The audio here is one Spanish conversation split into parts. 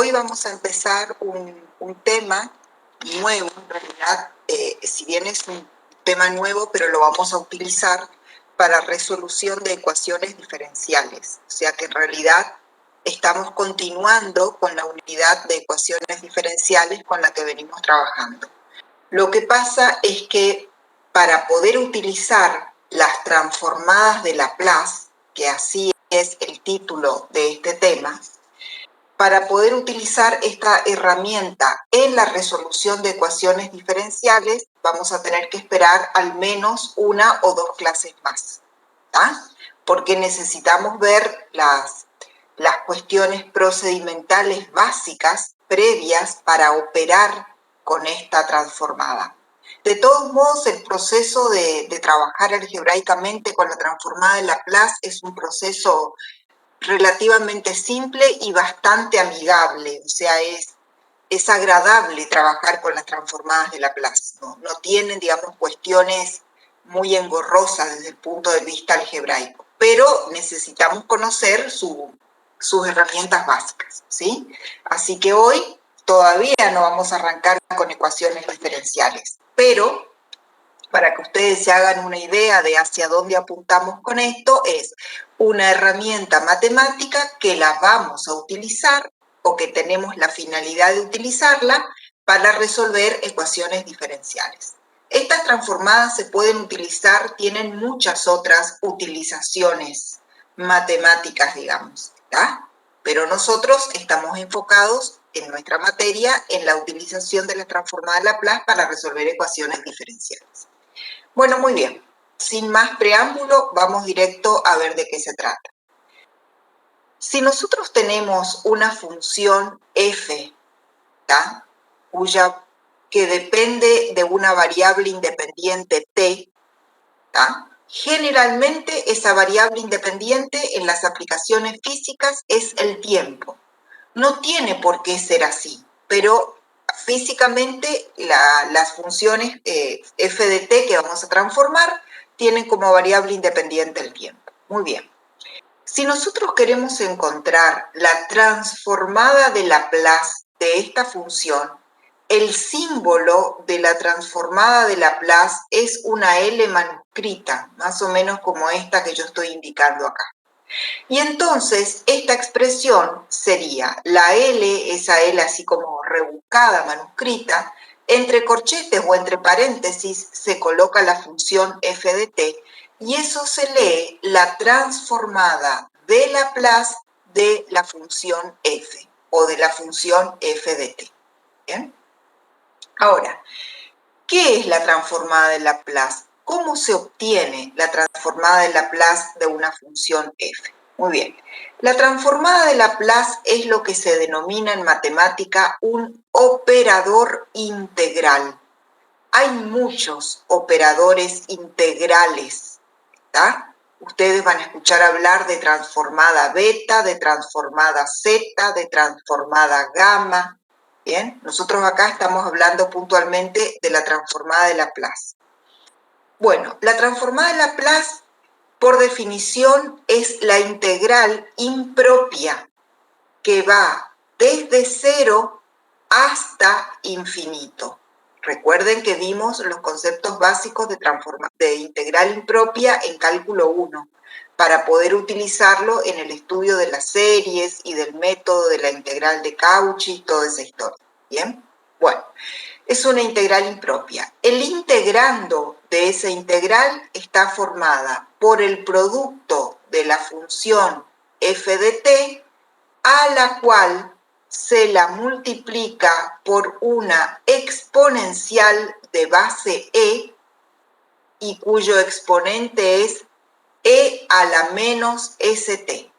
hoy vamos a empezar un tema nuevo, en realidad, si bien es un tema nuevo, pero lo vamos a utilizar para resolución de ecuaciones diferenciales. O sea que en realidad estamos continuando con la unidad de ecuaciones diferenciales con la que venimos trabajando. Lo que pasa es que para poder utilizar las transformadas de Laplace, que así es el título de este tema, para poder utilizar esta herramienta en la resolución de ecuaciones diferenciales, vamos a tener que esperar al menos una o dos clases más, ¿tá? Porque necesitamos ver las cuestiones procedimentales básicas previas para operar con esta transformada. De todos modos, el proceso de trabajar algebraicamente con la transformada de Laplace es un proceso relativamente simple y bastante amigable, o sea, es agradable trabajar con las transformadas de Laplace, no tienen, digamos, cuestiones muy engorrosas desde el punto de vista algebraico, pero necesitamos conocer sus herramientas básicas, ¿sí? Así que hoy todavía no vamos a arrancar con ecuaciones diferenciales, pero para que ustedes se hagan una idea de hacia dónde apuntamos con esto, es una herramienta matemática que la vamos a utilizar o que tenemos la finalidad de utilizarla para resolver ecuaciones diferenciales. Estas transformadas se pueden utilizar, tienen muchas otras utilizaciones matemáticas, digamos, ¿tá? Pero nosotros estamos enfocados en nuestra materia en la utilización de la transformada de Laplace para resolver ecuaciones diferenciales. Bueno, muy bien. Sin más preámbulo, vamos directo a ver de qué se trata. Si nosotros tenemos una función f, ¿tá? Que depende de una variable independiente t, ¿tá? Generalmente esa variable independiente en las aplicaciones físicas es el tiempo. No tiene por qué ser así, pero físicamente las funciones f de t que vamos a transformar tienen como variable independiente el tiempo. Muy bien. Si nosotros queremos encontrar la transformada de Laplace de esta función, el símbolo de la transformada de Laplace es una L manuscrita, más o menos como esta que yo estoy indicando acá. Y entonces esta expresión sería la L, esa L así como rebuscada, manuscrita, entre corchetes o entre paréntesis se coloca la función f de t y eso se lee la transformada de Laplace de la función f o de la función f de t. ¿Bien? Ahora, ¿qué es la transformada de Laplace? ¿Cómo se obtiene la transformada de Laplace de una función f? Muy bien. La transformada de Laplace es lo que se denomina en matemática un operador integral. Hay muchos operadores integrales, ¿tá? Ustedes van a escuchar hablar de transformada beta, de transformada zeta, de transformada gamma. Bien, nosotros acá estamos hablando puntualmente de la transformada de Laplace. Bueno, la transformada de Laplace, por definición, es la integral impropia que va desde 0 hasta infinito. Recuerden que vimos los conceptos básicos de integral impropia en cálculo 1 para poder utilizarlo en el estudio de las series y del método de la integral de Cauchy, toda esa historia. ¿Bien? Bueno, es una integral impropia. El integrando de esa integral está formada por el producto de la función f de t, a la cual se la multiplica por una exponencial de base e y cuyo exponente es e a la menos st.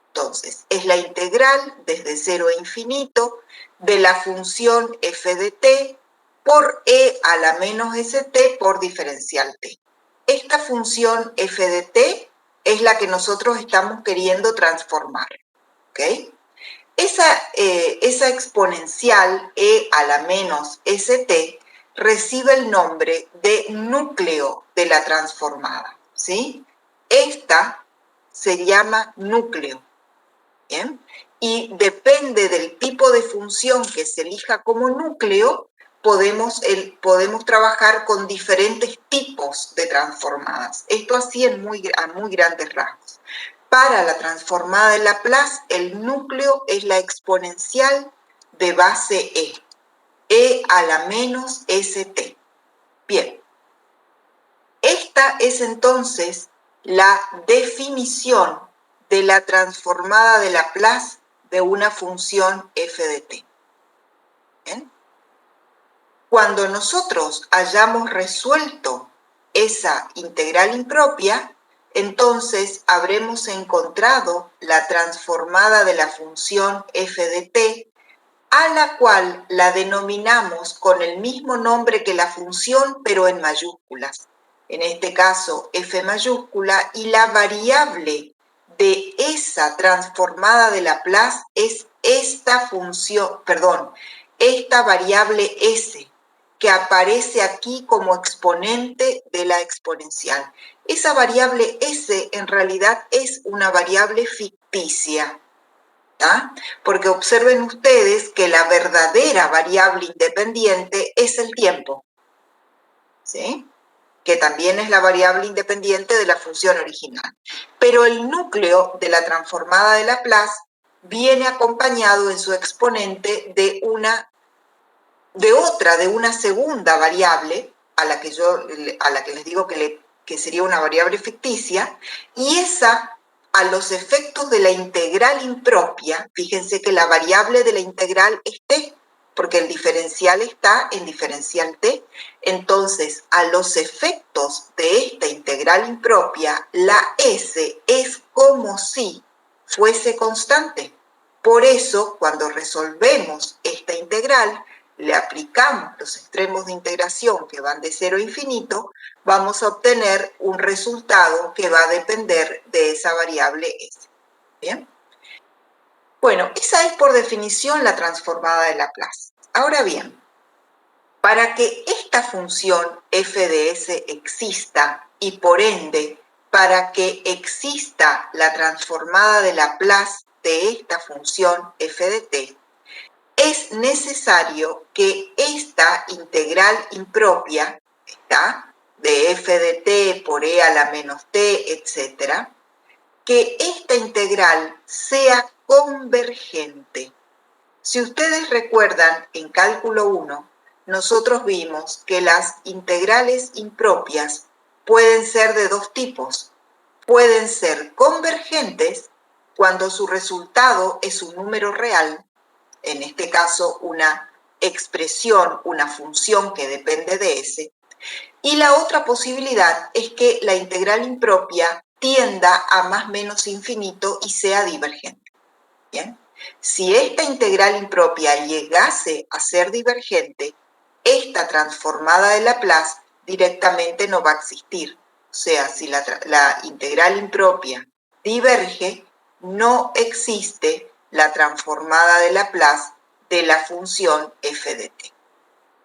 Entonces, es la integral desde 0 a infinito de la función f de t por e a la menos st por diferencial t. Esta función f de t es la que nosotros estamos queriendo transformar, ¿ok? Esa exponencial e a la menos st recibe el nombre de núcleo de la transformada, ¿sí? Esta se llama núcleo, ¿bien? Y depende del tipo de función función que se elija como núcleo, podemos trabajar con diferentes tipos de transformadas. Esto así a muy grandes rasgos. Para la transformada de Laplace, el núcleo es la exponencial de base e a la menos st. Bien, esta es entonces la definición de la transformada de Laplace de una función f de t. ¿Bien? Cuando nosotros hayamos resuelto esa integral impropia, entonces habremos encontrado la transformada de la función f de t, a la cual la denominamos con el mismo nombre que la función, pero en mayúsculas. En este caso, f mayúscula, y la variable de esa transformada de Laplace es esta función, esta variable s, que aparece aquí como exponente de la exponencial. Esa variable s en realidad es una variable ficticia, ¿tá? Porque observen ustedes que la verdadera variable independiente es el tiempo, ¿sí? Que también es la variable independiente de la función original. Pero el núcleo de la transformada de Laplace viene acompañado en su exponente de una segunda variable, a la que les digo que sería una variable ficticia, y esa, a los efectos de la integral impropia, fíjense que la variable de la integral es t, porque el diferencial está en diferencial t, entonces a los efectos de esta integral impropia, la s es como si fuese constante. Por eso, cuando resolvemos esta integral, le aplicamos los extremos de integración que van de 0 a infinito, vamos a obtener un resultado que va a depender de esa variable s. ¿Bien? Bueno, esa es por definición la transformada de Laplace. Ahora bien, para que esta función f de s exista y por ende para que exista la transformada de Laplace de esta función f de t, es necesario que esta integral impropia, ¿está?, de f de t por e a la menos t, etc., que esta integral sea convergente. Si ustedes recuerdan, en cálculo 1, nosotros vimos que las integrales impropias pueden ser de dos tipos. Pueden ser convergentes cuando su resultado es un número real, en este caso una expresión, una función que depende de S, y la otra posibilidad es que la integral impropia tienda a más menos infinito y sea divergente. ¿Bien? Si esta integral impropia llegase a ser divergente, esta transformada de Laplace directamente no va a existir. O sea, si la integral impropia diverge, no existe la transformada de Laplace de la función f de t.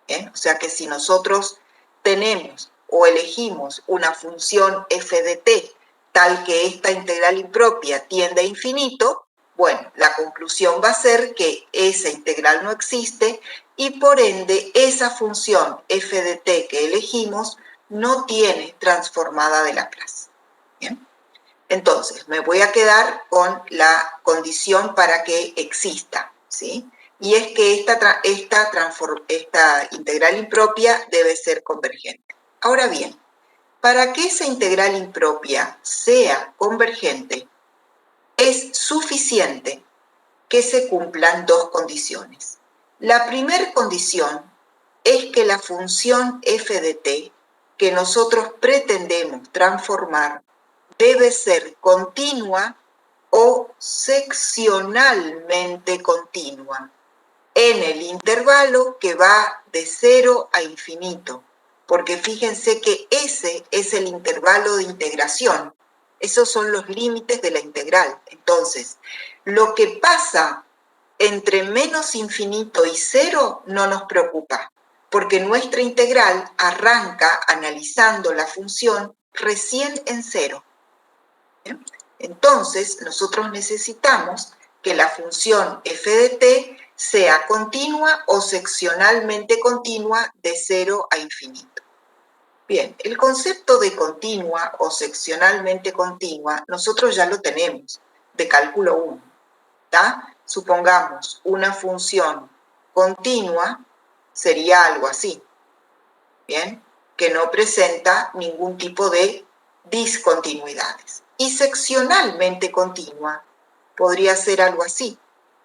¿Bien? O sea que si nosotros tenemos o elegimos una función f de t tal que esta integral impropia tiende a infinito, bueno, la conclusión va a ser que esa integral no existe y por ende esa función f de t que elegimos no tiene transformada de Laplace. ¿Bien? Entonces, me voy a quedar con la condición para que exista, ¿sí? Y es que esta integral impropia debe ser convergente. Ahora bien, para que esa integral impropia sea convergente, es suficiente que se cumplan dos condiciones. La primera condición es que la función f de t que nosotros pretendemos transformar debe ser continua o seccionalmente continua en el intervalo que va de 0 a infinito, porque fíjense que ese es el intervalo de integración. Esos son los límites de la integral. Entonces, lo que pasa entre menos infinito y 0 no nos preocupa, porque nuestra integral arranca analizando la función recién en 0. Entonces, nosotros necesitamos que la función f de t sea continua o seccionalmente continua de 0 a infinito. Bien, el concepto de continua o seccionalmente continua nosotros ya lo tenemos de cálculo 1, ¿tá? Supongamos una función continua sería algo así, ¿bien? Que no presenta ningún tipo de discontinuidades. Y seccionalmente continua podría ser algo así,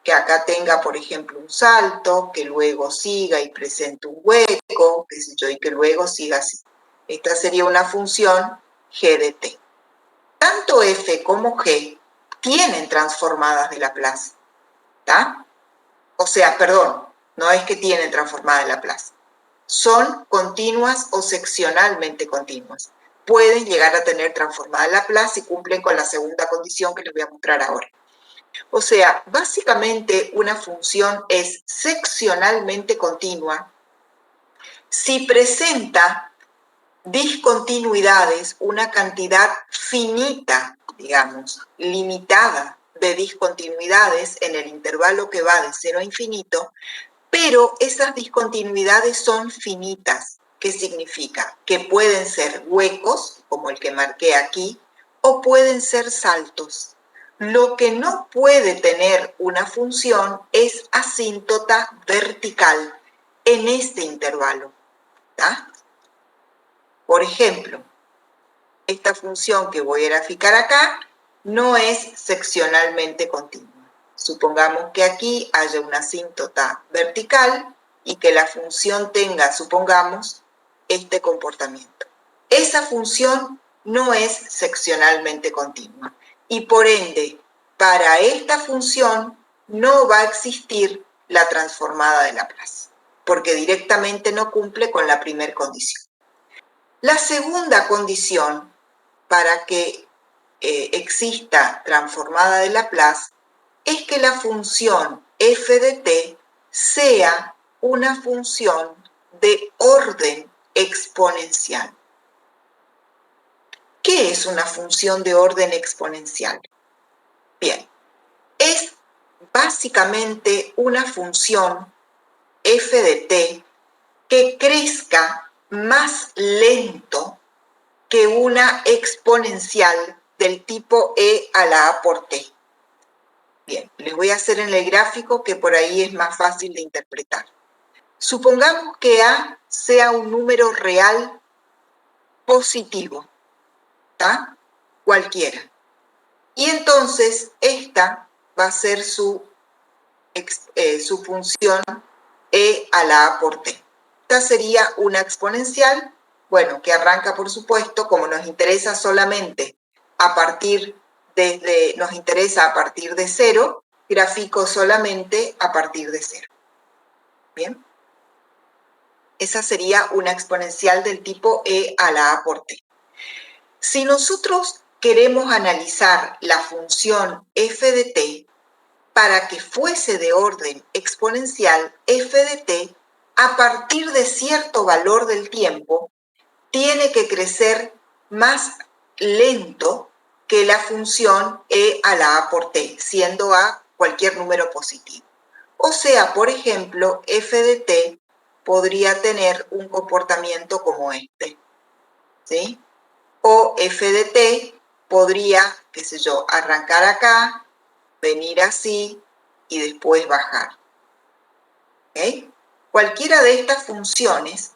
que acá tenga, por ejemplo, un salto, que luego siga y presente un hueco, qué sé yo, y que luego siga así. Esta sería una función g de t. Tanto f como g tienen transformadas de Laplace, ¿tá? O sea, perdón, no es que tienen transformada de Laplace. Son continuas o seccionalmente continuas. Pueden llegar a tener transformada de Laplace y cumplen con la segunda condición que les voy a mostrar ahora. O sea, básicamente una función es seccionalmente continua si presenta discontinuidades, una cantidad finita, digamos, limitada de discontinuidades en el intervalo que va de 0 a infinito, pero esas discontinuidades son finitas. ¿Qué significa? Que pueden ser huecos, como el que marqué aquí, o pueden ser saltos. Lo que no puede tener una función es asíntota vertical en este intervalo, ¿tá? Por ejemplo, esta función que voy a graficar acá no es seccionalmente continua. Supongamos que aquí haya una asíntota vertical y que la función tenga, supongamos, este comportamiento. Esa función no es seccionalmente continua y por ende, para esta función no va a existir la transformada de Laplace, porque directamente no cumple con la primera condición. La segunda condición para que exista transformada de Laplace es que la función f de t sea una función de orden exponencial. ¿Qué es una función de orden exponencial? Bien, es básicamente una función f de t que crezca más lento que una exponencial del tipo e a la a por t. Bien, les voy a hacer en el gráfico que por ahí es más fácil de interpretar. Supongamos que a sea un número real positivo, ¿tá? Cualquiera. Y entonces esta va a ser su función e a la a por t. Esta sería una exponencial, bueno, que arranca, por supuesto, como nos interesa solamente nos interesa a partir de 0, grafico solamente a partir de 0. ¿Bien? Esa sería una exponencial del tipo e a la a por t. Si nosotros queremos analizar la función f de t, para que fuese de orden exponencial, f de t, a partir de cierto valor del tiempo, tiene que crecer más lento que la función e a la a por t, siendo a cualquier número positivo. O sea, por ejemplo, f de t podría tener un comportamiento como este, ¿sí? O f de t podría, qué sé yo, arrancar acá, venir así y después bajar. ¿Okay? Cualquiera de estas funciones,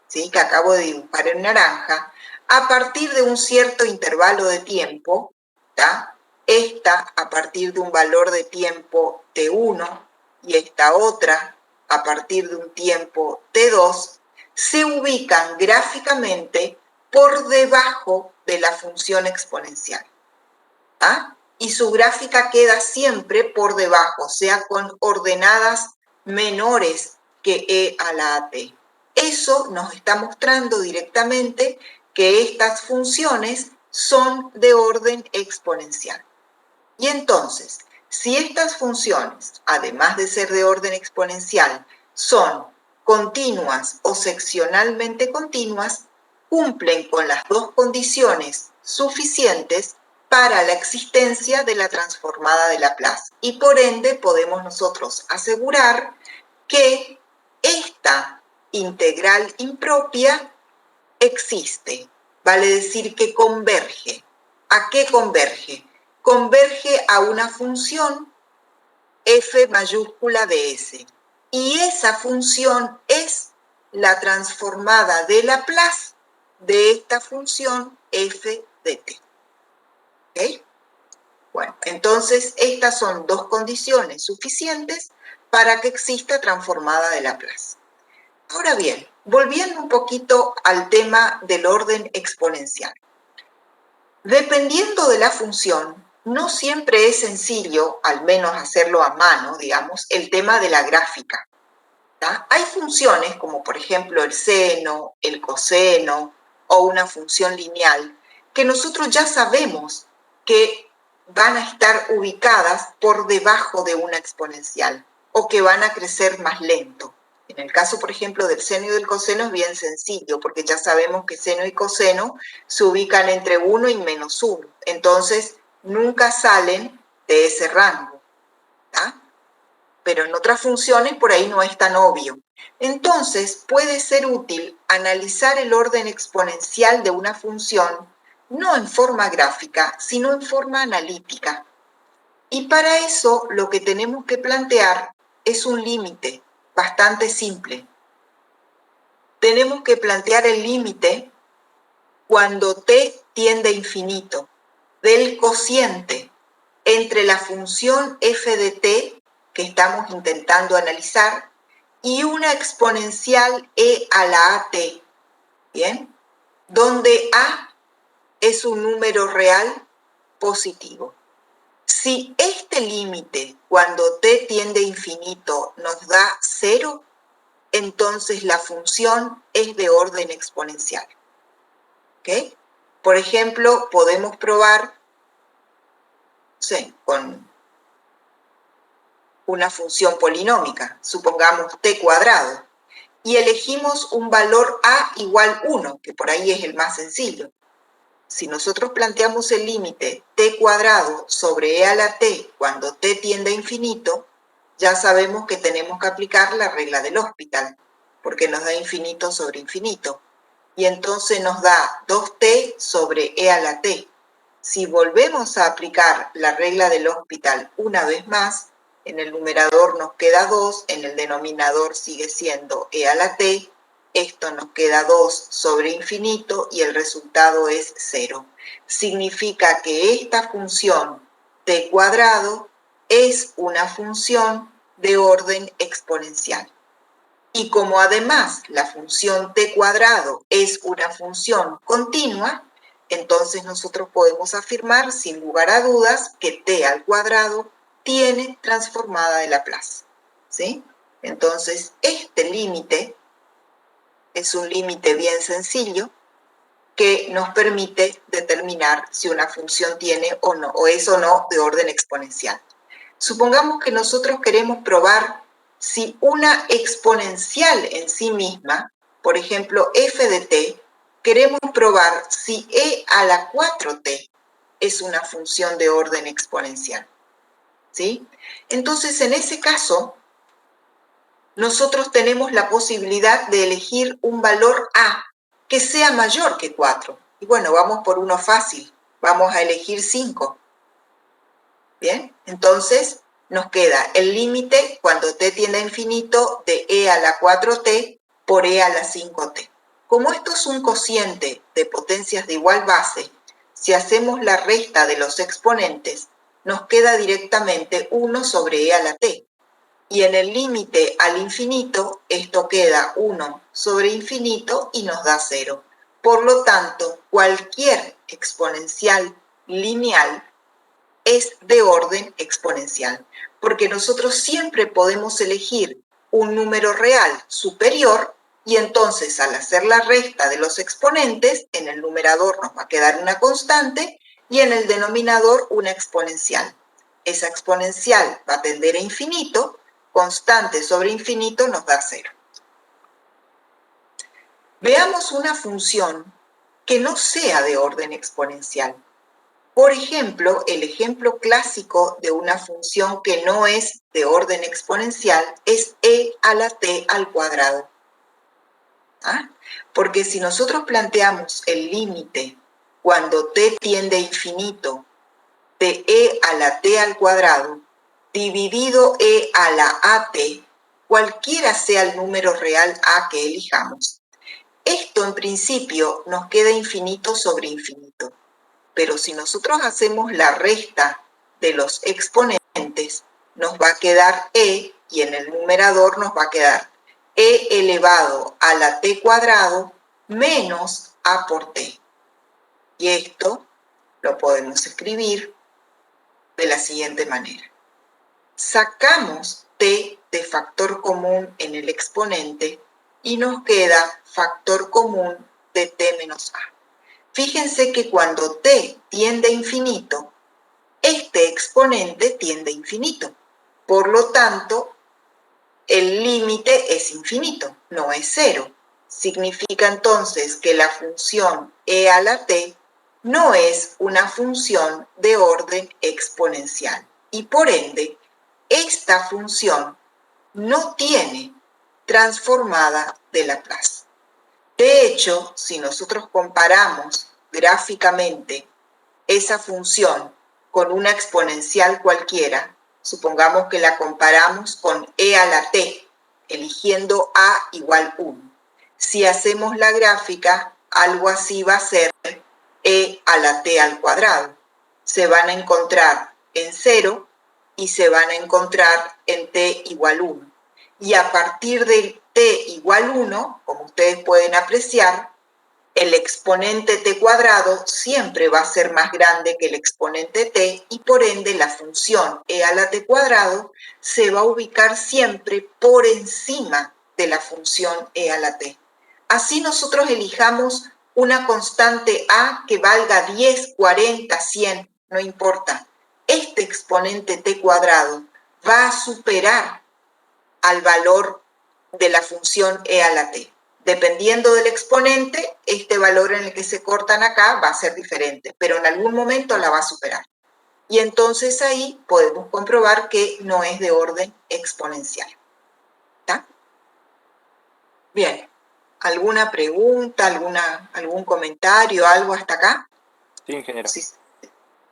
¿sí?, que acabo de dibujar en naranja, a partir de un cierto intervalo de tiempo, ¿tá? Esta a partir de un valor de tiempo t1 y esta otra a partir de un tiempo t2, se ubican gráficamente por debajo de la función exponencial. ¿Ah? Y su gráfica queda siempre por debajo, o sea, con ordenadas menores que e a la at. Eso nos está mostrando directamente que estas funciones son de orden exponencial. Y entonces, si estas funciones, además de ser de orden exponencial, son continuas o seccionalmente continuas, cumplen con las dos condiciones suficientes para la existencia de la transformada de Laplace. Y por ende podemos nosotros asegurar que esta integral impropia existe, vale decir que converge. ¿A qué converge? Converge a una función f mayúscula de s. Y esa función es la transformada de Laplace de esta función f de t. ¿Ok? Bueno, entonces estas son dos condiciones suficientes para que exista transformada de Laplace. Ahora bien, volviendo un poquito al tema del orden exponencial. Dependiendo de la función, no siempre es sencillo, al menos hacerlo a mano, digamos, el tema de la gráfica. ¿tá? Hay funciones como por ejemplo el seno, el coseno o una función lineal que nosotros ya sabemos que van a estar ubicadas por debajo de una exponencial o que van a crecer más lento. En el caso, por ejemplo, del seno y del coseno es bien sencillo, porque ya sabemos que seno y coseno se ubican entre 1 y menos 1. Entonces, nunca salen de ese rango. ¿tá? Pero en otras funciones por ahí no es tan obvio. Entonces, puede ser útil analizar el orden exponencial de una función no en forma gráfica, sino en forma analítica. Y para eso lo que tenemos que plantear es un límite bastante simple. Tenemos que plantear el límite cuando t tiende a infinito del cociente entre la función f de t que estamos intentando analizar y una exponencial e a la at, ¿bien? Donde a es un número real positivo. Si este límite, cuando t tiende a infinito, nos da 0, entonces la función es de orden exponencial. ¿Ok? Por ejemplo, podemos probar, no sé, con una función polinómica, supongamos t cuadrado, y elegimos un valor a igual 1, que por ahí es el más sencillo. Si nosotros planteamos el límite t cuadrado sobre e a la t cuando t tiende a infinito, ya sabemos que tenemos que aplicar la regla del Hospital, porque nos da infinito sobre infinito. Y entonces nos da 2t sobre e a la t. Si volvemos a aplicar la regla del Hospital una vez más, en el numerador nos queda 2, en el denominador sigue siendo e a la t, esto nos queda 2 sobre infinito y el resultado es 0. Significa que esta función t cuadrado es una función de orden exponencial. Y como además la función t cuadrado es una función continua, entonces nosotros podemos afirmar sin lugar a dudas que t al cuadrado tiene transformada de Laplace. ¿Sí? Entonces, este límite es un límite bien sencillo que nos permite determinar si una función tiene o no, o es o no de orden exponencial. Supongamos que nosotros queremos probar si una exponencial en sí misma, por ejemplo, f de t, queremos probar si e a la 4t es una función de orden exponencial. ¿Sí? Entonces, en ese caso, nosotros tenemos la posibilidad de elegir un valor a que sea mayor que 4. Y bueno, vamos por uno fácil. Vamos a elegir 5. ¿Bien? Entonces, nos queda el límite cuando t tiende a infinito de e a la 4t por e a la 5t. Como esto es un cociente de potencias de igual base, si hacemos la resta de los exponentes, nos queda directamente 1 sobre e a la t. Y en el límite al infinito, esto queda 1 sobre infinito y nos da 0. Por lo tanto, cualquier exponencial lineal es de orden exponencial, porque nosotros siempre podemos elegir un número real superior y entonces al hacer la resta de los exponentes, en el numerador nos va a quedar una constante y en el denominador una exponencial. Esa exponencial va a tender a infinito, constante sobre infinito nos da 0. Veamos una función que no sea de orden exponencial. Por ejemplo, el ejemplo clásico de una función que no es de orden exponencial es e a la t al cuadrado. ¿Ah? Porque si nosotros planteamos el límite cuando t tiende a infinito de e a la t al cuadrado dividido e a la at, cualquiera sea el número real a que elijamos, esto en principio nos queda infinito sobre infinito. Pero si nosotros hacemos la resta de los exponentes, nos va a quedar e, y en el numerador nos va a quedar e elevado a la t cuadrado menos a por t. Y esto lo podemos escribir de la siguiente manera. Sacamos t de factor común en el exponente y nos queda factor común de t menos a. Fíjense que cuando t tiende a infinito, este exponente tiende a infinito. Por lo tanto, el límite es infinito, no es cero. Significa entonces que la función e a la t no es una función de orden exponencial. Y por ende, esta función no tiene transformada de Laplace. De hecho, si nosotros comparamos gráficamente esa función con una exponencial cualquiera, supongamos que la comparamos con e a la t, eligiendo a igual 1. Si hacemos la gráfica, algo así va a ser e a la t al cuadrado. Se van a encontrar en 0 y se van a encontrar en t igual 1. Y a partir de t igual 1, como ustedes pueden apreciar, el exponente t cuadrado siempre va a ser más grande que el exponente t y por ende la función e a la t cuadrado se va a ubicar siempre por encima de la función e a la t. Así nosotros elijamos una constante a que valga 10, 40, 100, no importa. Este exponente t cuadrado va a superar al valor de la función e a la t. Dependiendo del exponente, este valor en el que se cortan acá va a ser diferente, pero en algún momento la va a superar. Y entonces ahí podemos comprobar que no es de orden exponencial. ¿Está? Bien. ¿Alguna pregunta, algún comentario, algo hasta acá? Sí, ingeniero. Sí.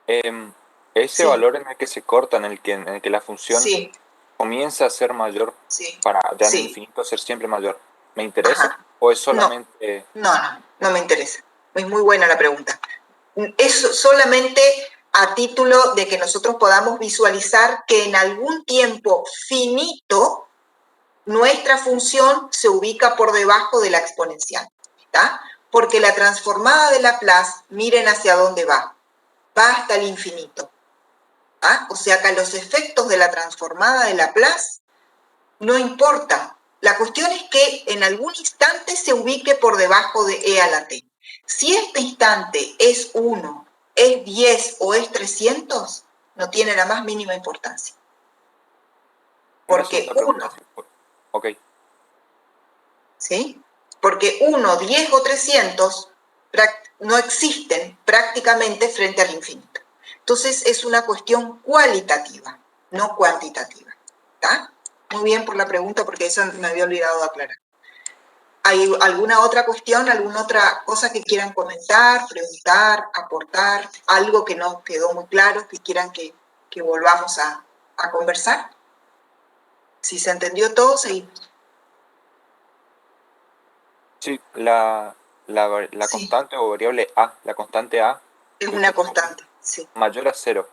Ese Sí. valor en el que se corta, en el que la función Sí. comienza a ser mayor Sí. para ya en Sí. el infinito ser siempre mayor, ¿me interesa? Ajá. ¿O es solamente...? No me interesa. Es muy buena la pregunta. Es solamente a título de que nosotros podamos visualizar que en algún tiempo finito nuestra función se ubica por debajo de la exponencial, ¿está? Porque la transformada de Laplace, miren hacia dónde va hasta el infinito. ¿Ah? O sea que los efectos de la transformada de Laplace no importa. La cuestión es que en algún instante se ubique por debajo de e a la t. Si este instante es 1, es 10 o es 300, no tiene la más mínima importancia. Porque 1, Ok. ¿sí? Porque 1, 10 o 300 no existen prácticamente frente al infinito. Entonces es una cuestión cualitativa, no cuantitativa. ¿Está? Muy bien por la pregunta, porque eso me había olvidado de aclarar. ¿Hay alguna otra cuestión, alguna otra cosa que quieran comentar, preguntar, aportar? ¿Algo que no quedó muy claro, que quieran que volvamos a conversar? Si se entendió todo, seguimos. Sí, la Sí. constante o variable a, la constante a... Es una constante, sí. Mayor a 0.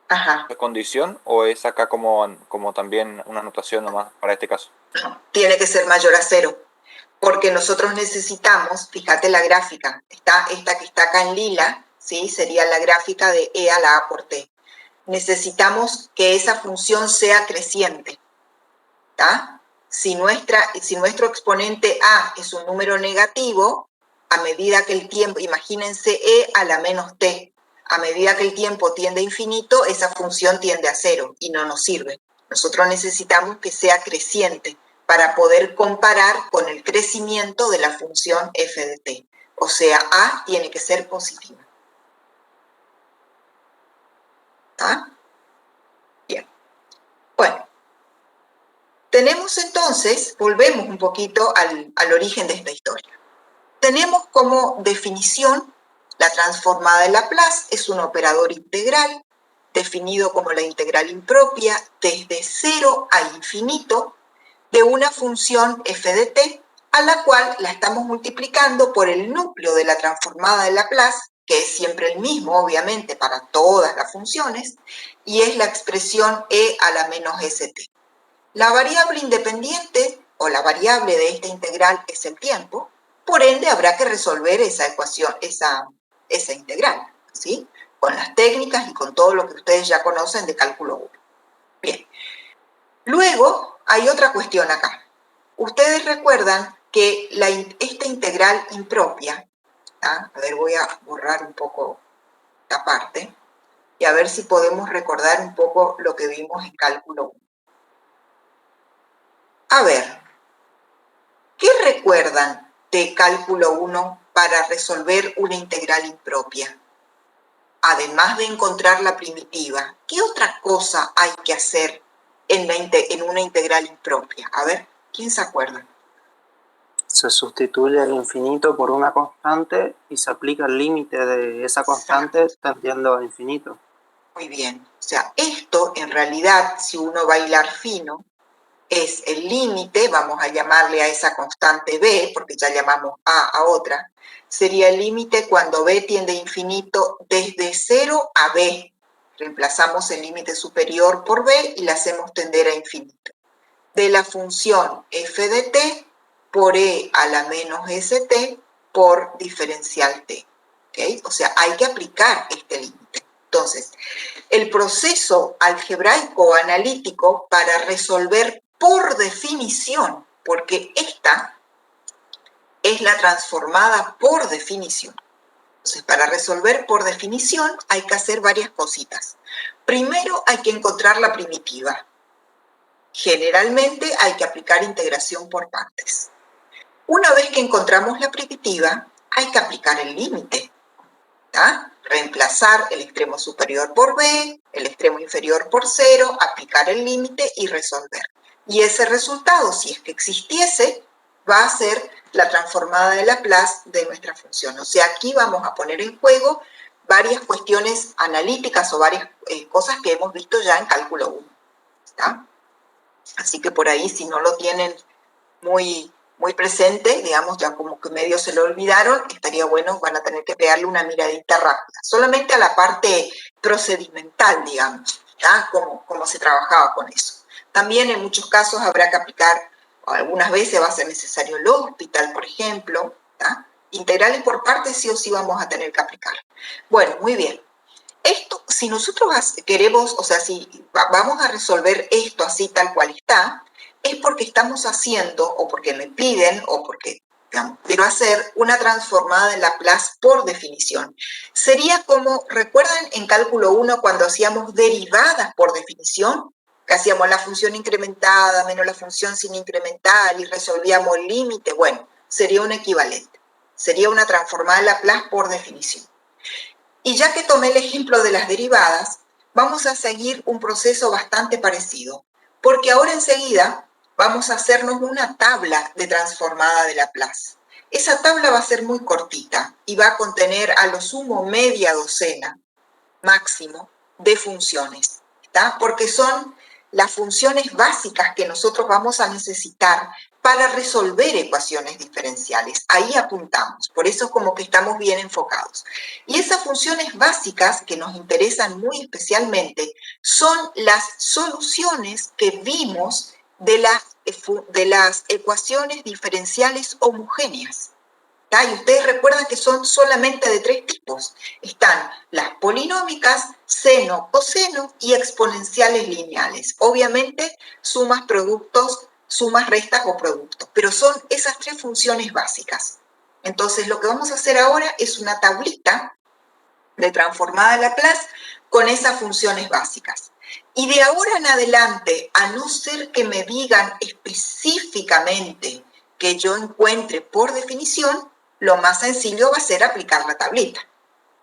Ajá. ¿Es condición o es acá como también una anotación nomás para este caso? No, tiene que ser mayor a 0, porque nosotros necesitamos, fíjate la gráfica, esta que está acá en lila, ¿sí? Sería la gráfica de e a la a por t. Necesitamos que esa función sea creciente, ¿está? Si nuestro exponente a es un número negativo, a medida que el tiempo, imagínense e a la menos t, a medida que el tiempo tiende a infinito, esa función tiende a 0 y no nos sirve. Nosotros necesitamos que sea creciente para poder comparar con el crecimiento de la función f de t. O sea, a tiene que ser positiva. ¿Está? Bien. Bueno, tenemos entonces, volvemos un poquito al origen de esta historia. Tenemos como definición la transformada de Laplace es un operador integral definido como la integral impropia desde 0 a infinito de una función f de t, a la cual la estamos multiplicando por el núcleo de la transformada de Laplace, que es siempre el mismo, obviamente, para todas las funciones, y es la expresión e a la menos st. La variable independiente, o la variable de esta integral, es el tiempo, por ende habrá que resolver esa ecuación, esa integral, ¿sí? Con las técnicas y con todo lo que ustedes ya conocen de cálculo 1. Bien. Luego, hay otra cuestión acá. Ustedes recuerdan que esta integral impropia, ¿ah? A ver, voy a borrar un poco esta parte y a ver si podemos recordar un poco lo que vimos en cálculo 1. A ver, ¿qué recuerdan de cálculo 1 para resolver una integral impropia? Además de encontrar la primitiva, ¿qué otra cosa hay que hacer en una integral impropia? A ver, ¿quién se acuerda? Se sustituye el infinito por una constante y se aplica el límite de esa constante tendiendo a infinito. Muy bien. O sea, esto en realidad, si uno va a hilar fino, es el límite, vamos a llamarle a esa constante b, porque ya llamamos a otra, sería el límite cuando b tiende a infinito desde 0 a b. Reemplazamos el límite superior por b y la hacemos tender a infinito. De la función f de t por e a la menos st por diferencial t. ¿Okay? O sea, hay que aplicar este límite. Entonces, el proceso algebraico o analítico para resolver por definición, porque esta es la transformada por definición. Entonces, para resolver por definición hay que hacer varias cositas. Primero hay que encontrar la primitiva. Generalmente hay que aplicar integración por partes. Una vez que encontramos la primitiva, hay que aplicar el límite. Reemplazar el extremo superior por b, el extremo inferior por 0, aplicar el límite y resolver. Y ese resultado, si es que existiese, va a ser la transformada de Laplace de nuestra función. O sea, aquí vamos a poner en juego varias cuestiones analíticas o varias cosas que hemos visto ya en cálculo 1. ¿Está? Así que por ahí, si no lo tienen muy presente, digamos, ya como que medio se lo olvidaron, estaría bueno, van a tener que pegarle una miradita rápida. Solamente a la parte procedimental, digamos, ¿ya? Cómo se trabajaba con eso. También en muchos casos habrá que aplicar, o algunas veces va a ser necesario el hospital, por ejemplo, ¿ya? Integrales por partes sí o sí vamos a tener que aplicar. Bueno, muy bien. Esto, si nosotros queremos, o sea, si vamos a resolver esto así tal cual está, es porque estamos haciendo, o porque me piden, o porque, digamos, quiero hacer una transformada de Laplace por definición. Sería como, ¿recuerdan en cálculo 1 cuando hacíamos derivadas por definición? Que hacíamos la función incrementada menos la función sin incrementar y resolvíamos el límite. Bueno, sería un equivalente. Sería una transformada de Laplace por definición. Y ya que tomé el ejemplo de las derivadas, vamos a seguir un proceso bastante parecido, porque ahora enseguida vamos a hacernos una tabla de transformada de Laplace. Esa tabla va a ser muy cortita y va a contener a lo sumo media docena máximo de funciones, ¿está? Porque son las funciones básicas que nosotros vamos a necesitar para resolver ecuaciones diferenciales. Ahí apuntamos, por eso es como que estamos bien enfocados. Y esas funciones básicas que nos interesan muy especialmente son las soluciones que vimos de las ecuaciones diferenciales homogéneas. Y ustedes recuerdan que son solamente de 3 tipos. Están las polinómicas, seno, coseno y exponenciales lineales. Obviamente, sumas, productos, sumas, restas o productos. Pero son esas 3 funciones básicas. Entonces, lo que vamos a hacer ahora es una tablita de transformada de Laplace con esas funciones básicas. Y de ahora en adelante, a no ser que me digan específicamente que yo encuentre por definición, lo más sencillo va a ser aplicar la tablita.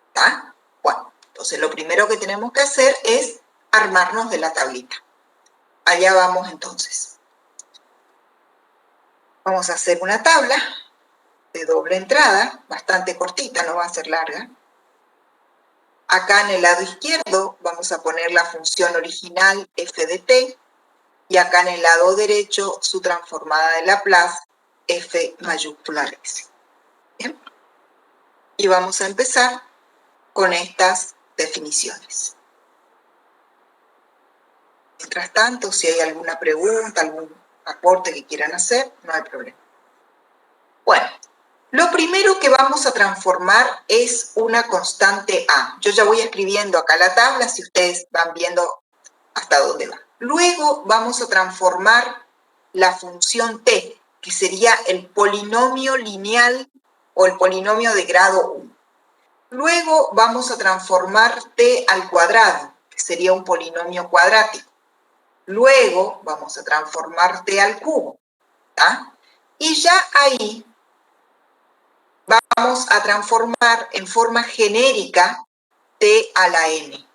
¿Está? Bueno, Entonces, lo primero que tenemos que hacer es armarnos de la tablita. Allá vamos entonces. Vamos a hacer una tabla de doble entrada, bastante cortita, no va a ser larga. Acá en el lado izquierdo vamos a poner la función original f de t, y acá en el lado derecho su transformada de Laplace, f mayúscula S. ¿Bien? Y vamos a empezar con estas definiciones. Mientras tanto, si hay alguna pregunta, algún aporte que quieran hacer, no hay problema. Bueno, lo primero que vamos a transformar es una constante A. Yo ya voy escribiendo acá la tabla, si ustedes van viendo hasta dónde va. Luego vamos a transformar la función t, que sería el polinomio lineal o el polinomio de grado 1. Luego vamos a transformar t al cuadrado, que sería un polinomio cuadrático. Luego vamos a transformar t al cubo, ¿tá? Y ya ahí vamos a transformar en forma genérica t a la n,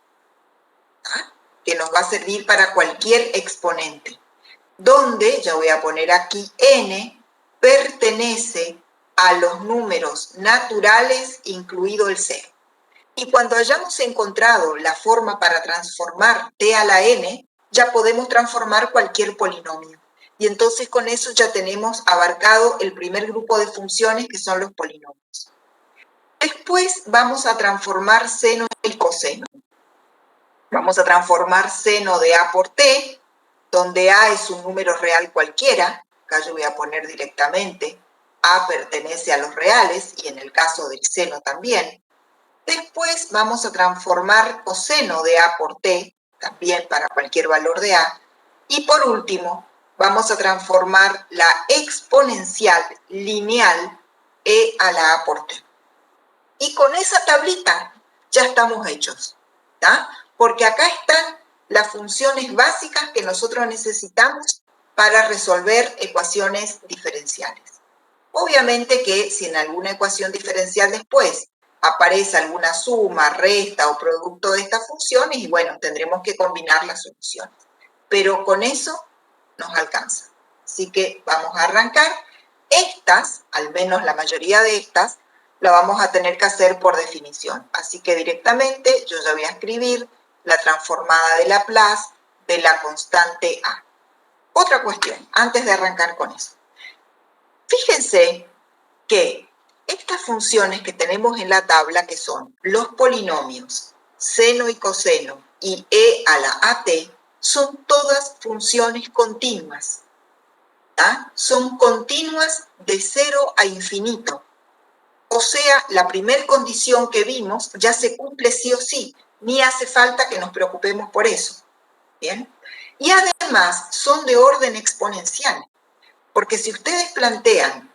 ¿tá? Que nos va a servir para cualquier exponente, donde, ya voy a poner aquí n, pertenece a los números naturales, incluido el 0. Y cuando hayamos encontrado la forma para transformar t a la n, ya podemos transformar cualquier polinomio. Y entonces con eso ya tenemos abarcado el primer grupo de funciones, que son los polinomios. Después vamos a transformar seno y coseno. Vamos a transformar seno de a por t, donde a es un número real cualquiera. Acá yo voy a poner directamente a pertenece a los reales, y en el caso del seno también. Después vamos a transformar coseno de a por t, también para cualquier valor de a. Y por último, vamos a transformar la exponencial lineal e a la a por t. Y con esa tablita ya estamos hechos, ¿tá? Porque acá están las funciones básicas que nosotros necesitamos para resolver ecuaciones diferenciales. Obviamente que si en alguna ecuación diferencial después aparece alguna suma, resta o producto de estas funciones, y bueno, tendremos que combinar las soluciones. Pero con eso nos alcanza. Así que vamos a arrancar. Estas, al menos la mayoría de estas, la vamos a tener que hacer por definición. Así que directamente yo ya voy a escribir la transformada de Laplace de la constante A. Otra cuestión, antes de arrancar con eso. Fíjense que estas funciones que tenemos en la tabla, que son los polinomios, seno y coseno, y e a la at, son todas funciones continuas, ¿tá? Son continuas de 0 a infinito. O sea, la primera condición que vimos ya se cumple sí o sí, ni hace falta que nos preocupemos por eso. ¿Bien? Y además son de orden exponencial, porque si ustedes plantean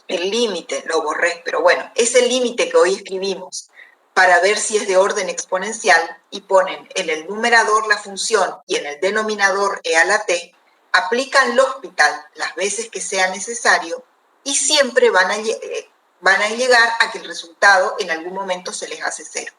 el límite, lo borré, pero bueno, es el límite que hoy escribimos para ver si es de orden exponencial, y ponen en el numerador la función y en el denominador e a la t, aplican L'Hopital las veces que sea necesario y siempre van a llegar a que el resultado en algún momento se les hace 0.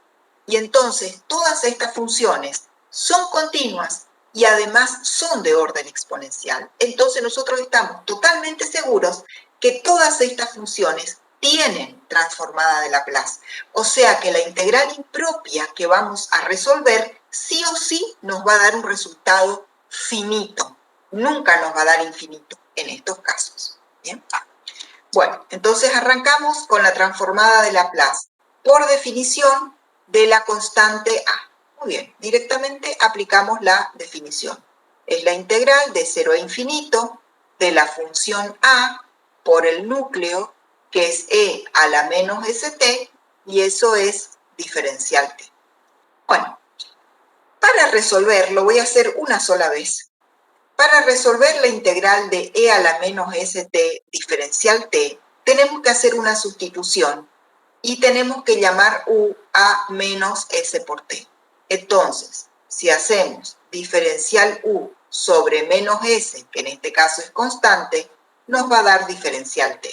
Y entonces todas estas funciones son continuas y además son de orden exponencial. Entonces nosotros estamos totalmente seguros que todas estas funciones tienen transformada de Laplace. O sea que la integral impropia que vamos a resolver sí o sí nos va a dar un resultado finito. Nunca nos va a dar infinito en estos casos. ¿Bien? Bueno, entonces arrancamos con la transformada de Laplace. Por definición de la constante A. Muy bien, directamente aplicamos la definición. Es la integral de 0 a infinito de la función A por el núcleo, que es e a la menos st, y eso es diferencial t. Bueno, para resolver, lo voy a hacer una sola vez. Para resolver la integral de e a la menos st diferencial t, tenemos que hacer una sustitución y tenemos que llamar u a menos s por t. Entonces, si hacemos diferencial u sobre menos s, que en este caso es constante, nos va a dar diferencial t.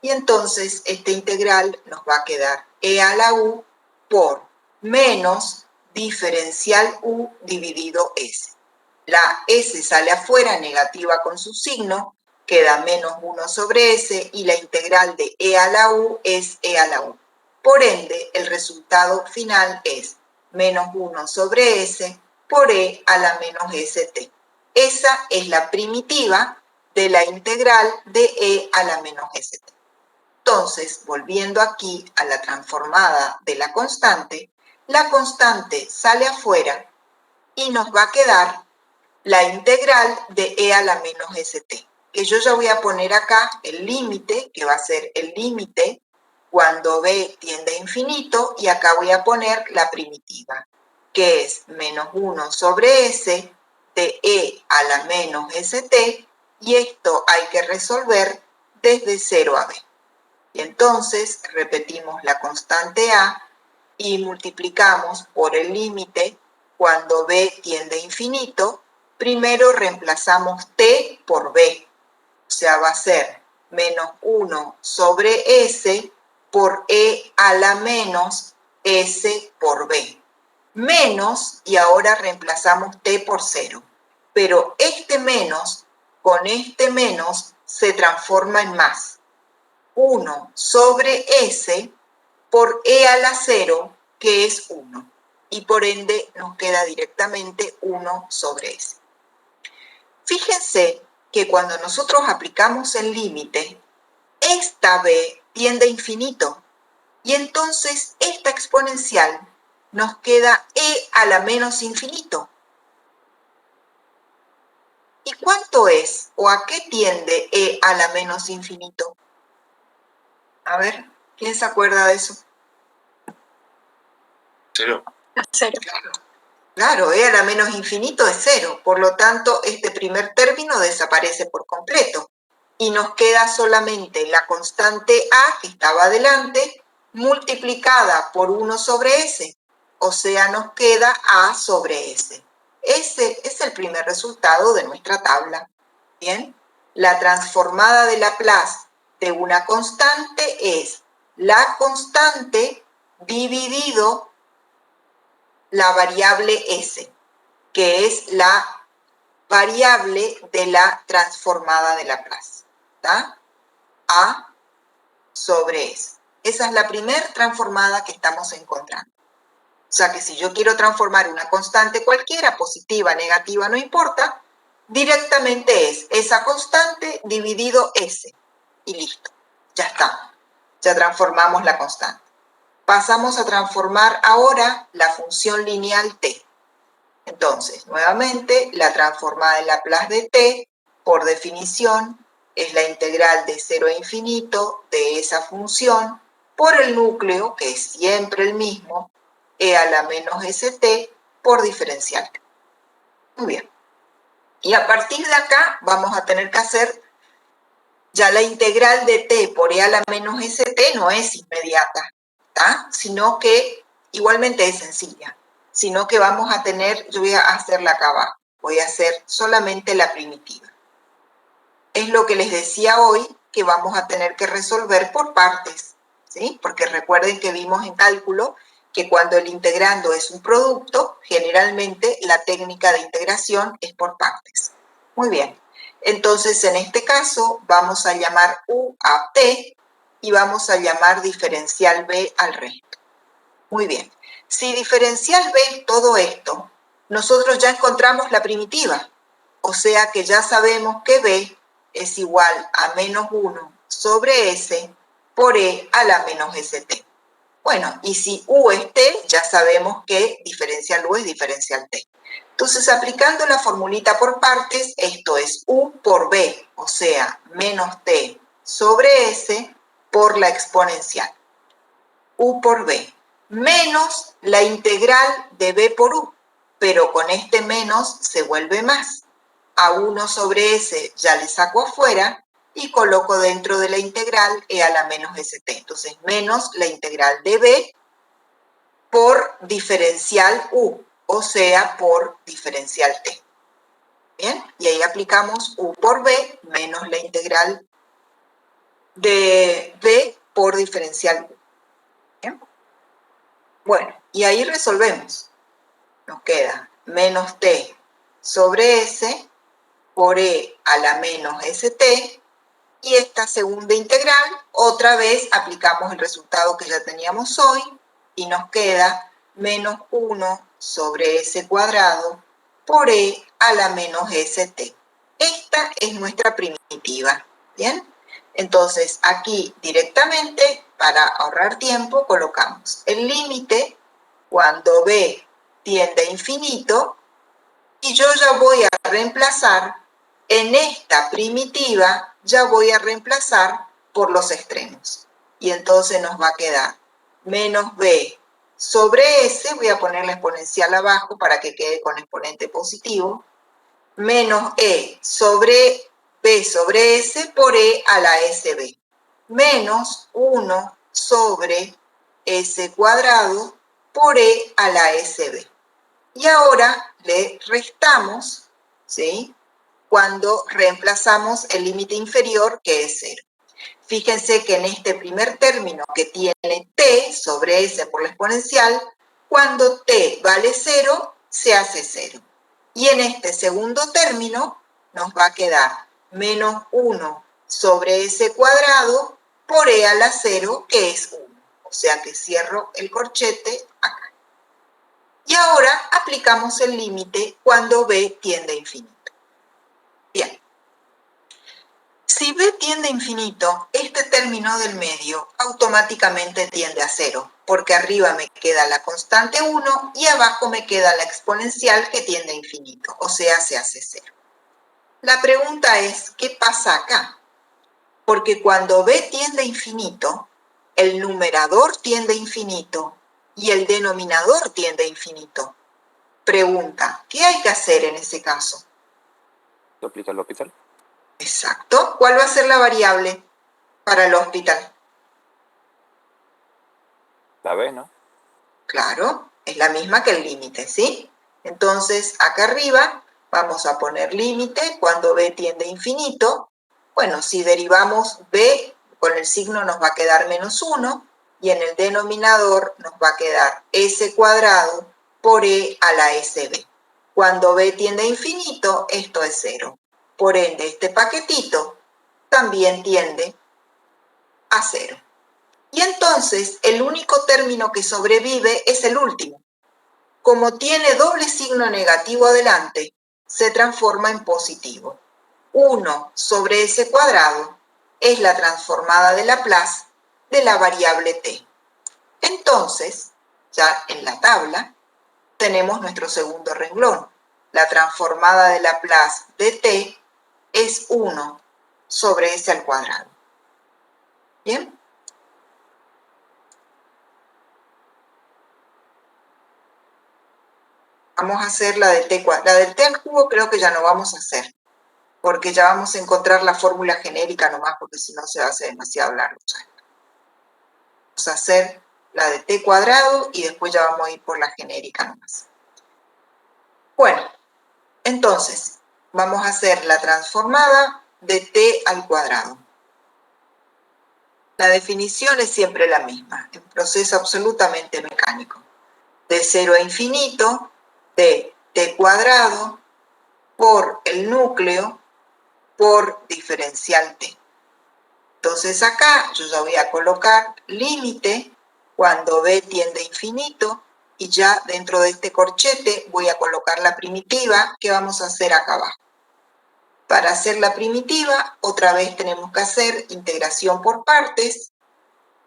Y entonces esta integral nos va a quedar e a la u por menos diferencial u dividido s. La s sale afuera, negativa con su signo, queda menos 1 sobre s y la integral de e a la u es e a la u. Por ende, el resultado final es menos 1 sobre s por e a la menos st. Esa es la primitiva de la integral de e a la menos st. Entonces, volviendo aquí a la transformada de la constante sale afuera y nos va a quedar la integral de e a la menos st, que yo ya voy a poner acá el límite, que va a ser el límite cuando b tiende a infinito, y acá voy a poner la primitiva, que es menos 1 sobre s de e a la menos st, y esto hay que resolver desde 0 a b. Y entonces repetimos la constante a y multiplicamos por el límite cuando b tiende a infinito. Primero reemplazamos t por b, o sea, va a ser menos 1 sobre s por e a la menos s por b. Menos, y ahora reemplazamos t por 0. Pero este menos con este menos se transforma en más. 1 sobre s por e a la 0, que es 1. Y por ende nos queda directamente 1 sobre s. Fíjense que cuando nosotros aplicamos el límite, esta b tiende a infinito. Y entonces esta exponencial nos queda e a la menos infinito. ¿Y cuánto es o a qué tiende e a la menos infinito? A ver, ¿quién se acuerda de eso? 0. Claro, e a la menos infinito es 0. Por lo tanto, este primer término desaparece por completo. Y nos queda solamente la constante a, que estaba adelante, multiplicada por 1 sobre s. O sea, nos queda a sobre s. Ese es el primer resultado de nuestra tabla. ¿Bien? La transformada de Laplace de una constante es la constante dividido la variable s, que es la variable de la transformada de Laplace. ¿Está? A sobre s. Esa es la primera transformada que estamos encontrando. O sea que si yo quiero transformar una constante cualquiera, positiva, negativa, no importa, directamente es esa constante dividido s. Y listo, ya está. Ya transformamos la constante. Pasamos a transformar ahora la función lineal t. Entonces, nuevamente, la transformada de Laplace de t, por definición, es la integral de 0 a infinito de esa función por el núcleo, que es siempre el mismo, e a la menos st por diferencial t. Muy bien. Y a partir de acá vamos a tener que hacer ya la integral de t por e a la menos st no es inmediata, ¿tá? Sino que igualmente es sencilla, sino que vamos a tener, yo voy a hacerla acá abajo, voy a hacer solamente la primitiva. Es lo que les decía hoy, que vamos a tener que resolver por partes, ¿sí? Porque recuerden que vimos en cálculo que cuando el integrando es un producto, generalmente la técnica de integración es por partes. Muy bien. Entonces, en este caso, vamos a llamar u a t y vamos a llamar diferencial b al resto. Muy bien. Si diferencial b es todo esto, nosotros ya encontramos la primitiva. O sea que ya sabemos que b es igual a menos 1 sobre s por e a la menos st. Bueno, y si u es t, ya sabemos que diferencial u es diferencial t. Entonces, aplicando la formulita por partes, esto es u por b, o sea, menos t sobre s por la exponencial. U por b, menos la integral de b por u, pero con este menos se vuelve más. A 1 sobre s ya le saco afuera y coloco dentro de la integral e a la menos st. Entonces, menos la integral de b por diferencial u, o sea, por diferencial t. ¿Bien? Y ahí aplicamos u por b menos la integral de b por diferencial u. ¿Bien? Bueno, Y ahí resolvemos. Nos queda menos t sobre s por e a la menos st. Y esta segunda integral, otra vez aplicamos el resultado que ya teníamos hoy y nos queda menos 1 sobre s cuadrado por e a la menos st. Esta es nuestra primitiva, ¿bien? Entonces, aquí directamente, para ahorrar tiempo, colocamos el límite cuando b tiende a infinito y yo ya voy a reemplazar en esta primitiva, ya voy a reemplazar por los extremos. Y entonces nos va a quedar menos b sobre s, voy a poner la exponencial abajo para que quede con exponente positivo, menos e sobre b sobre s por e a la sb, menos 1 sobre s cuadrado por e a la sb. Y ahora le restamos, ¿sí?, cuando reemplazamos el límite inferior, que es 0. Fíjense que en este primer término que tiene t sobre s por la exponencial, cuando t vale 0, se hace 0. Y en este segundo término nos va a quedar menos 1 sobre s cuadrado por e a la 0, que es 1. O sea que cierro el corchete acá. Y ahora aplicamos el límite cuando b tiende a infinito. Bien. Si b tiende a infinito, este término del medio automáticamente tiende a 0, porque arriba me queda la constante 1 y abajo me queda la exponencial que tiende a infinito, o sea, se hace 0. La pregunta es, ¿qué pasa acá? Porque cuando b tiende a infinito, el numerador tiende a infinito y el denominador tiende a infinito. Pregunta, ¿qué hay que hacer en ese caso? ¿Se aplica el hospital? Exacto. ¿Cuál va a ser la variable para el hospital? La B, ¿no? Claro, es la misma que el límite, ¿sí? Entonces, acá arriba vamos a poner límite cuando b tiende a infinito. Bueno, si derivamos b con el signo nos va a quedar menos 1 y en el denominador nos va a quedar s cuadrado por e a la sb. Cuando b tiende a infinito, esto es 0. Por ende, este paquetito también tiende a 0. Y entonces, el único término que sobrevive es el último. Como tiene doble signo negativo adelante, se transforma en positivo. 1 sobre s cuadrado es la transformada de Laplace de la variable t. Entonces, ya en la tabla, tenemos nuestro segundo renglón. La transformada de Laplace de t es 1 sobre s al cuadrado. ¿Bien? Vamos a hacer la de t cuadrado. La del t al cubo creo que ya no vamos a hacer, porque ya vamos a encontrar la fórmula genérica nomás, porque si no se hace demasiado largo. Vamos a hacer la de t cuadrado y después ya vamos a ir por la genérica nomás. Bueno, entonces, vamos a hacer la transformada de t al cuadrado. La definición es siempre la misma, un proceso absolutamente mecánico. De 0 a infinito, de t cuadrado por el núcleo por diferencial t. Entonces acá yo ya voy a colocar límite cuando b tiende a infinito y ya dentro de este corchete voy a colocar la primitiva que vamos a hacer acá abajo. Para hacer la primitiva, otra vez tenemos que hacer integración por partes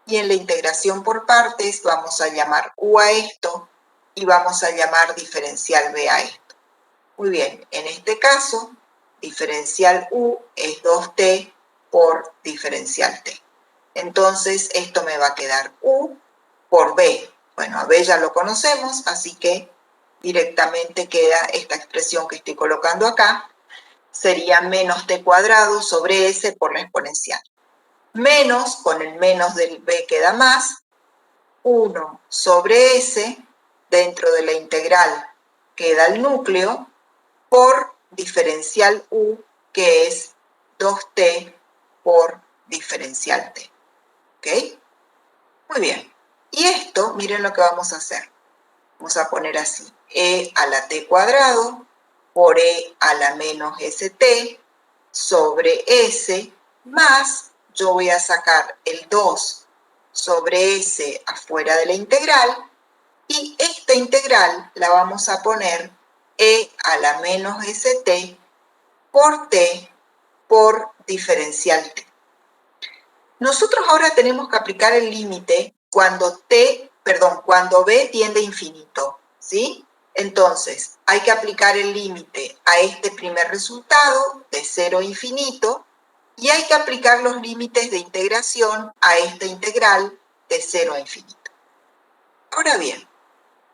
y en la integración por partes vamos a llamar u a esto y vamos a llamar diferencial b a esto. Muy bien, en este caso, diferencial u es 2t por diferencial t. Entonces, esto me va a quedar u por b. Bueno, a b ya lo conocemos, así que directamente queda esta expresión que estoy colocando acá. Sería menos t cuadrado sobre s por la exponencial. Menos, con el menos del b queda más, 1 sobre s, dentro de la integral queda el núcleo, por diferencial u, que es 2t por diferencial t. ¿Ok? Muy bien. Y esto, miren lo que vamos a hacer. Vamos a poner así, e a la t cuadrado por e a la menos st sobre s más, yo voy a sacar el 2 sobre s afuera de la integral, y esta integral la vamos a poner e a la menos st por t por diferencial t. Nosotros ahora tenemos que aplicar el límite cuando b tiende a infinito, ¿sí? Entonces, hay que aplicar el límite a este primer resultado de 0 a infinito y hay que aplicar los límites de integración a esta integral de 0 a infinito. Ahora bien,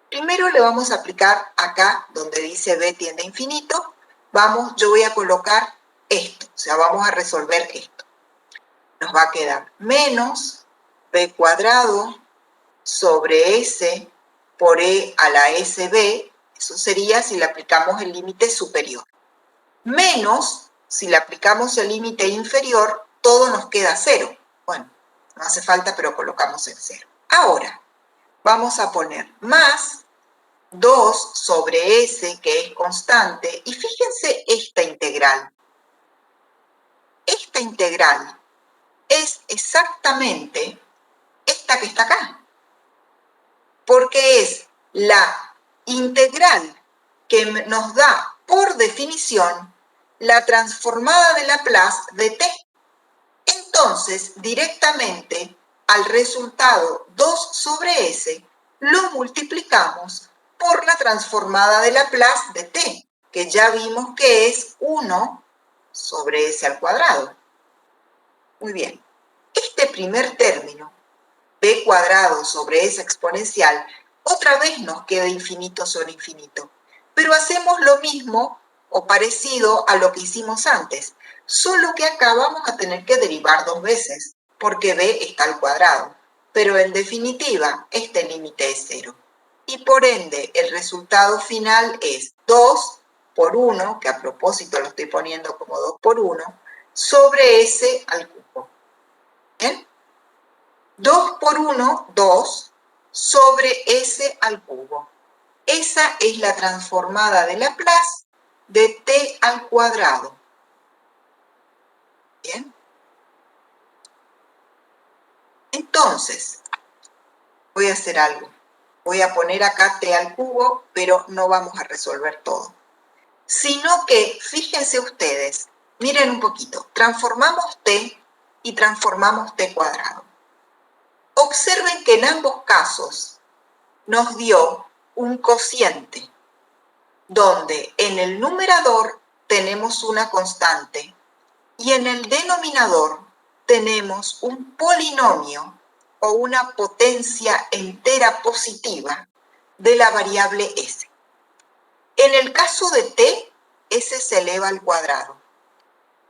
primero le vamos a aplicar acá donde dice b tiende a infinito, yo voy a colocar esto, o sea, vamos a resolver esto. Nos va a quedar menos b cuadrado sobre s por e a la sb, eso sería si le aplicamos el límite superior. Menos, si le aplicamos el límite inferior, todo nos queda 0. Bueno, no hace falta, pero colocamos el 0. Ahora, vamos a poner más 2 sobre s, que es constante, y fíjense esta integral. Esta integral es exactamente esta que está acá, porque es la integral que nos da por definición la transformada de Laplace de t. Entonces, directamente al resultado 2 sobre s lo multiplicamos por la transformada de Laplace de t, que ya vimos que es 1 sobre s al cuadrado. Muy bien. Este primer término, b cuadrado sobre s exponencial, otra vez nos queda infinito sobre infinito. Pero hacemos lo mismo o parecido a lo que hicimos antes, solo que acá vamos a tener que derivar 2 veces, porque b está al cuadrado. Pero en definitiva, este límite es 0. Y por ende, el resultado final es 2 por 1, que a propósito lo estoy poniendo como 2 por 1, sobre s al cubo. ¿Bien? 2 por 1, 2, sobre s al cubo. Esa es la transformada de Laplace de t al cuadrado. ¿Bien? Entonces, voy a hacer algo. Voy a poner acá t al cubo, pero no vamos a resolver todo. Sino que, fíjense ustedes, miren un poquito, transformamos t y transformamos t cuadrado. Observen que en ambos casos nos dio un cociente, donde en el numerador tenemos una constante y en el denominador tenemos un polinomio o una potencia entera positiva de la variable s. En el caso de t, s se eleva al cuadrado.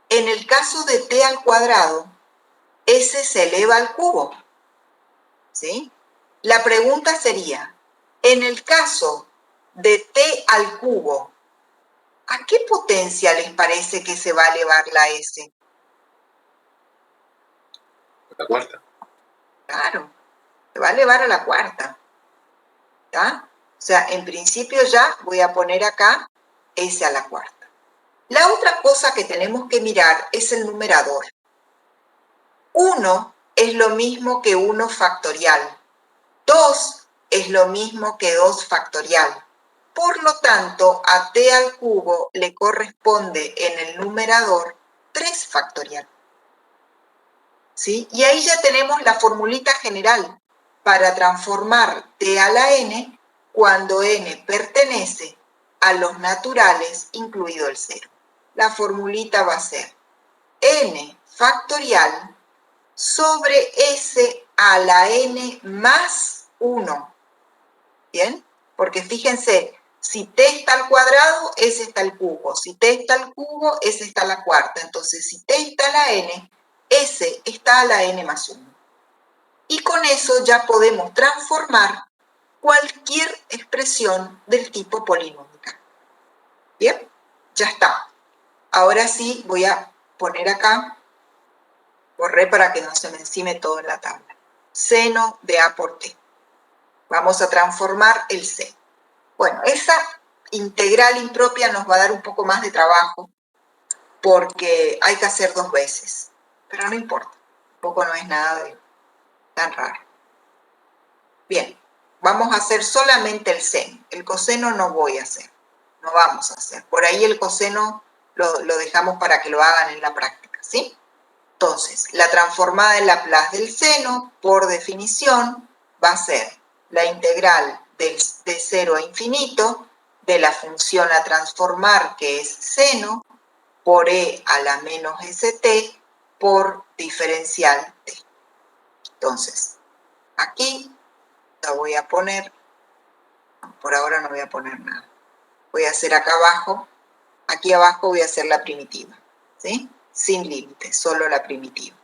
En el caso de t al cuadrado, s se eleva al cubo. ¿Sí? La pregunta sería, en el caso de t al cubo, ¿a qué potencia les parece que se va a elevar la s? La cuarta. Claro, se va a elevar a la cuarta. ¿Está? O sea, en principio ya voy a poner acá s a la cuarta. La otra cosa que tenemos que mirar es el numerador. 1 es lo mismo que 1 factorial. 2 es lo mismo que 2 factorial. Por lo tanto, a t al cubo le corresponde en el numerador 3 factorial. ¿Sí? Y ahí ya tenemos la formulita general para transformar t a la n cuando n pertenece a los naturales, incluido el 0. La formulita va a ser n factorial sobre s a la n más 1. ¿Bien? Porque fíjense, si t está al cuadrado, s está al cubo. Si t está al cubo, s está a la cuarta. Entonces, si t está a la n, s está a la n más 1. Y con eso ya podemos transformar cualquier expresión del tipo polinómica. ¿Bien? Ya está. Ahora sí voy a poner acá, borré para que no se me encime todo en la tabla, seno de a por t. Vamos a transformar el c. Bueno, esa integral impropia nos va a dar un poco más de trabajo porque hay que hacer 2 veces, pero no importa, tampoco no es nada tan raro. Bien, vamos a hacer solamente el seno, el coseno no voy a hacer, no vamos a hacer. Por ahí el coseno lo dejamos para que lo hagan en la práctica, ¿sí? Entonces, la transformada en Laplace del seno, por definición, va a ser la integral de 0 a infinito de la función a transformar, que es seno, por e a la menos st por diferencial t. Entonces, aquí la voy a poner, por ahora no voy a poner nada. Voy a hacer acá abajo, aquí abajo voy a hacer la primitiva, ¿sí? Sin límite, solo la primitiva.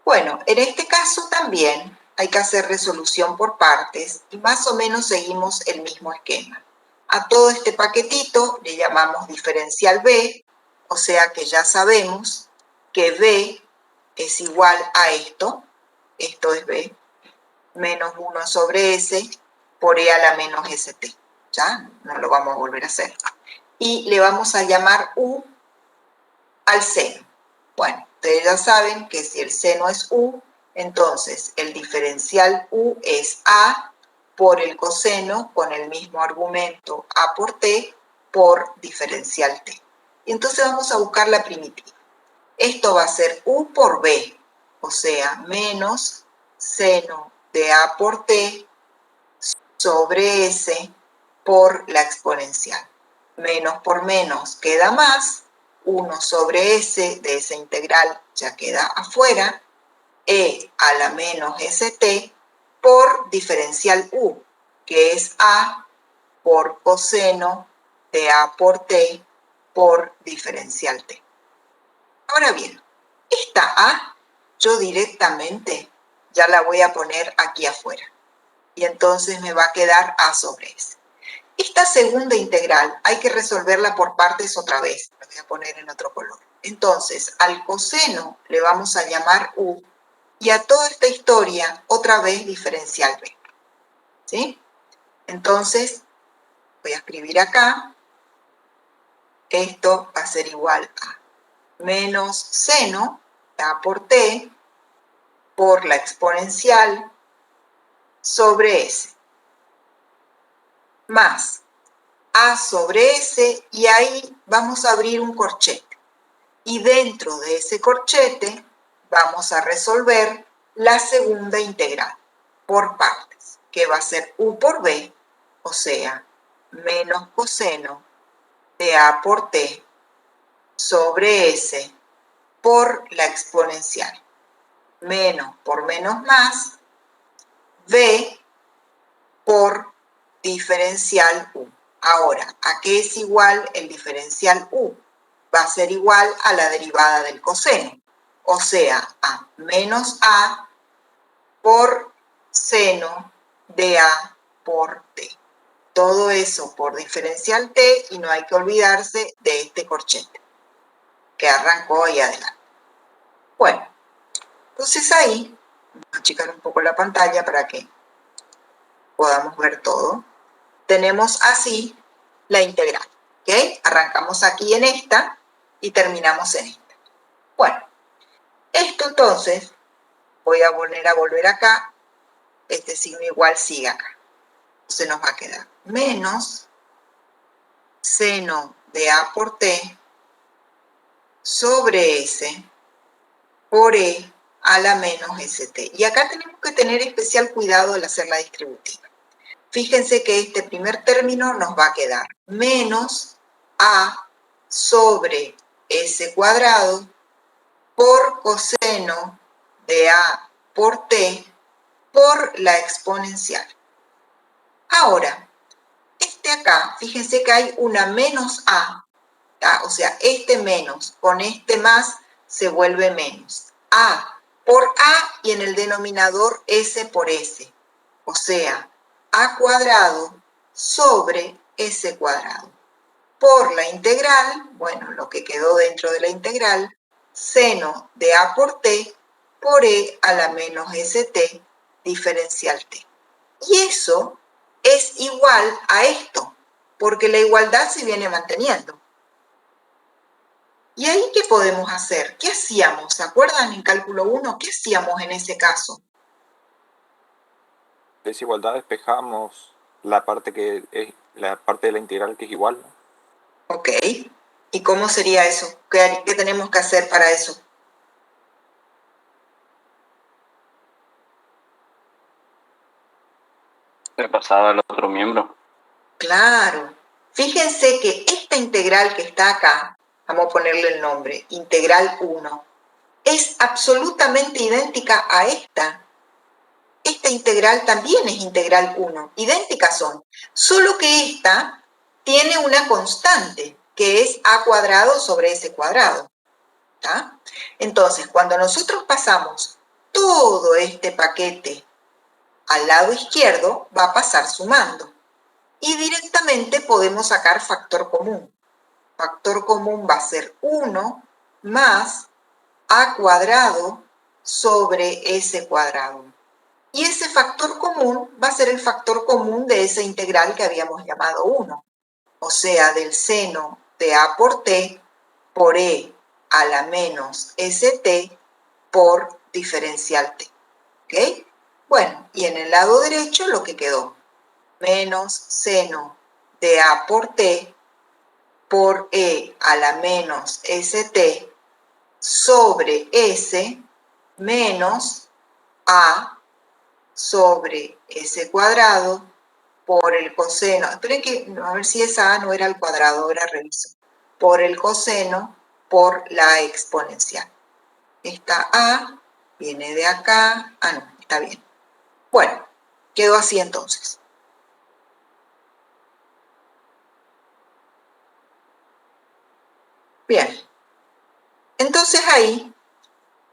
Bueno, en este caso también hay que hacer resolución por partes y más o menos seguimos el mismo esquema. A todo este paquetito le llamamos diferencial B, o sea que ya sabemos que B es igual a esto es B, menos 1 sobre S por E a la menos ST. Ya, no lo vamos a volver a hacer. Y le vamos a llamar U al seno. Bueno, ustedes ya saben que si el seno es U, entonces el diferencial U es A por el coseno con el mismo argumento A por T por diferencial T. Y entonces vamos a buscar la primitiva. Esto va a ser U por B, o sea, menos seno de A por T sobre S por la exponencial. Menos por menos queda más, 1 sobre S de esa integral ya queda afuera, E a la menos ST por diferencial U, que es A por coseno de A por T por diferencial T. Ahora bien, esta A yo directamente ya la voy a poner aquí afuera y entonces me va a quedar A sobre S. Esta segunda integral hay que resolverla por partes otra vez. La voy a poner en otro color. Entonces, al coseno le vamos a llamar U y a toda esta historia otra vez diferencial B. ¿Sí? Entonces, voy a escribir acá. Esto va a ser igual a menos seno de A por T por la exponencial sobre S. Más A sobre S y ahí vamos a abrir un corchete. Y dentro de ese corchete vamos a resolver la segunda integral por partes, que va a ser U por B, o sea, menos coseno de A por T sobre S por la exponencial. Menos por menos más, B por diferencial U. Ahora, ¿a qué es igual el diferencial U? Va a ser igual a la derivada del coseno, o sea, a menos A por seno de A por T. Todo eso por diferencial T y no hay que olvidarse de este corchete que arrancó ahí adelante. Bueno, entonces ahí, vamos a achicar un poco la pantalla para que podamos ver todo. Tenemos así la integral, ¿ok? Arrancamos aquí en esta y terminamos en esta. Bueno, esto entonces, voy a volver acá, este signo igual sigue acá. Entonces nos va a quedar menos seno de A por T sobre S por E a la menos ST. Y acá tenemos que tener especial cuidado al hacer la distributiva. Fíjense que este primer término nos va a quedar menos A sobre S cuadrado por coseno de A por T por la exponencial. Ahora, este acá, fíjense que hay una menos A, ¿tá? O sea, este menos con este más se vuelve menos. A por A y en el denominador S por S. O sea, A cuadrado sobre S cuadrado. Por la integral, bueno, lo que quedó dentro de la integral, seno de A por T por E a la menos ST diferencial T. Y eso es igual a esto, porque la igualdad se viene manteniendo. ¿Y ahí qué podemos hacer? ¿Qué hacíamos? ¿Se acuerdan en cálculo 1? ¿Qué hacíamos en ese caso? Desigualdad, despejamos la parte que es la parte de la integral que es igual, ¿no? Ok. ¿Y cómo sería eso? ¿Qué tenemos que hacer para eso? ¿Qué pasaba al otro miembro? Claro. Fíjense que esta integral que está acá, vamos a ponerle el nombre, integral 1, es absolutamente idéntica a esta. Esta integral también es integral 1, idénticas son, solo que esta tiene una constante, que es a cuadrado sobre s cuadrado. ¿Tá? Entonces, cuando nosotros pasamos todo este paquete al lado izquierdo, va a pasar sumando. Y directamente podemos sacar factor común. Factor común va a ser 1 más a cuadrado sobre s cuadrado. Y ese factor común va a ser el factor común de esa integral que habíamos llamado 1. O sea, del seno de a por t por e a la menos st por diferencial t. ¿Ok? Bueno, y en el lado derecho lo que quedó, menos seno de a por t por e a la menos st sobre s menos a sobre s cuadrado por el coseno. Esperen que, a ver si esa a no era al cuadrado, ahora reviso. Por el coseno por la exponencial. Esta a viene de acá. Ah, no, está bien. Bueno, quedó así entonces. Bien. Entonces ahí,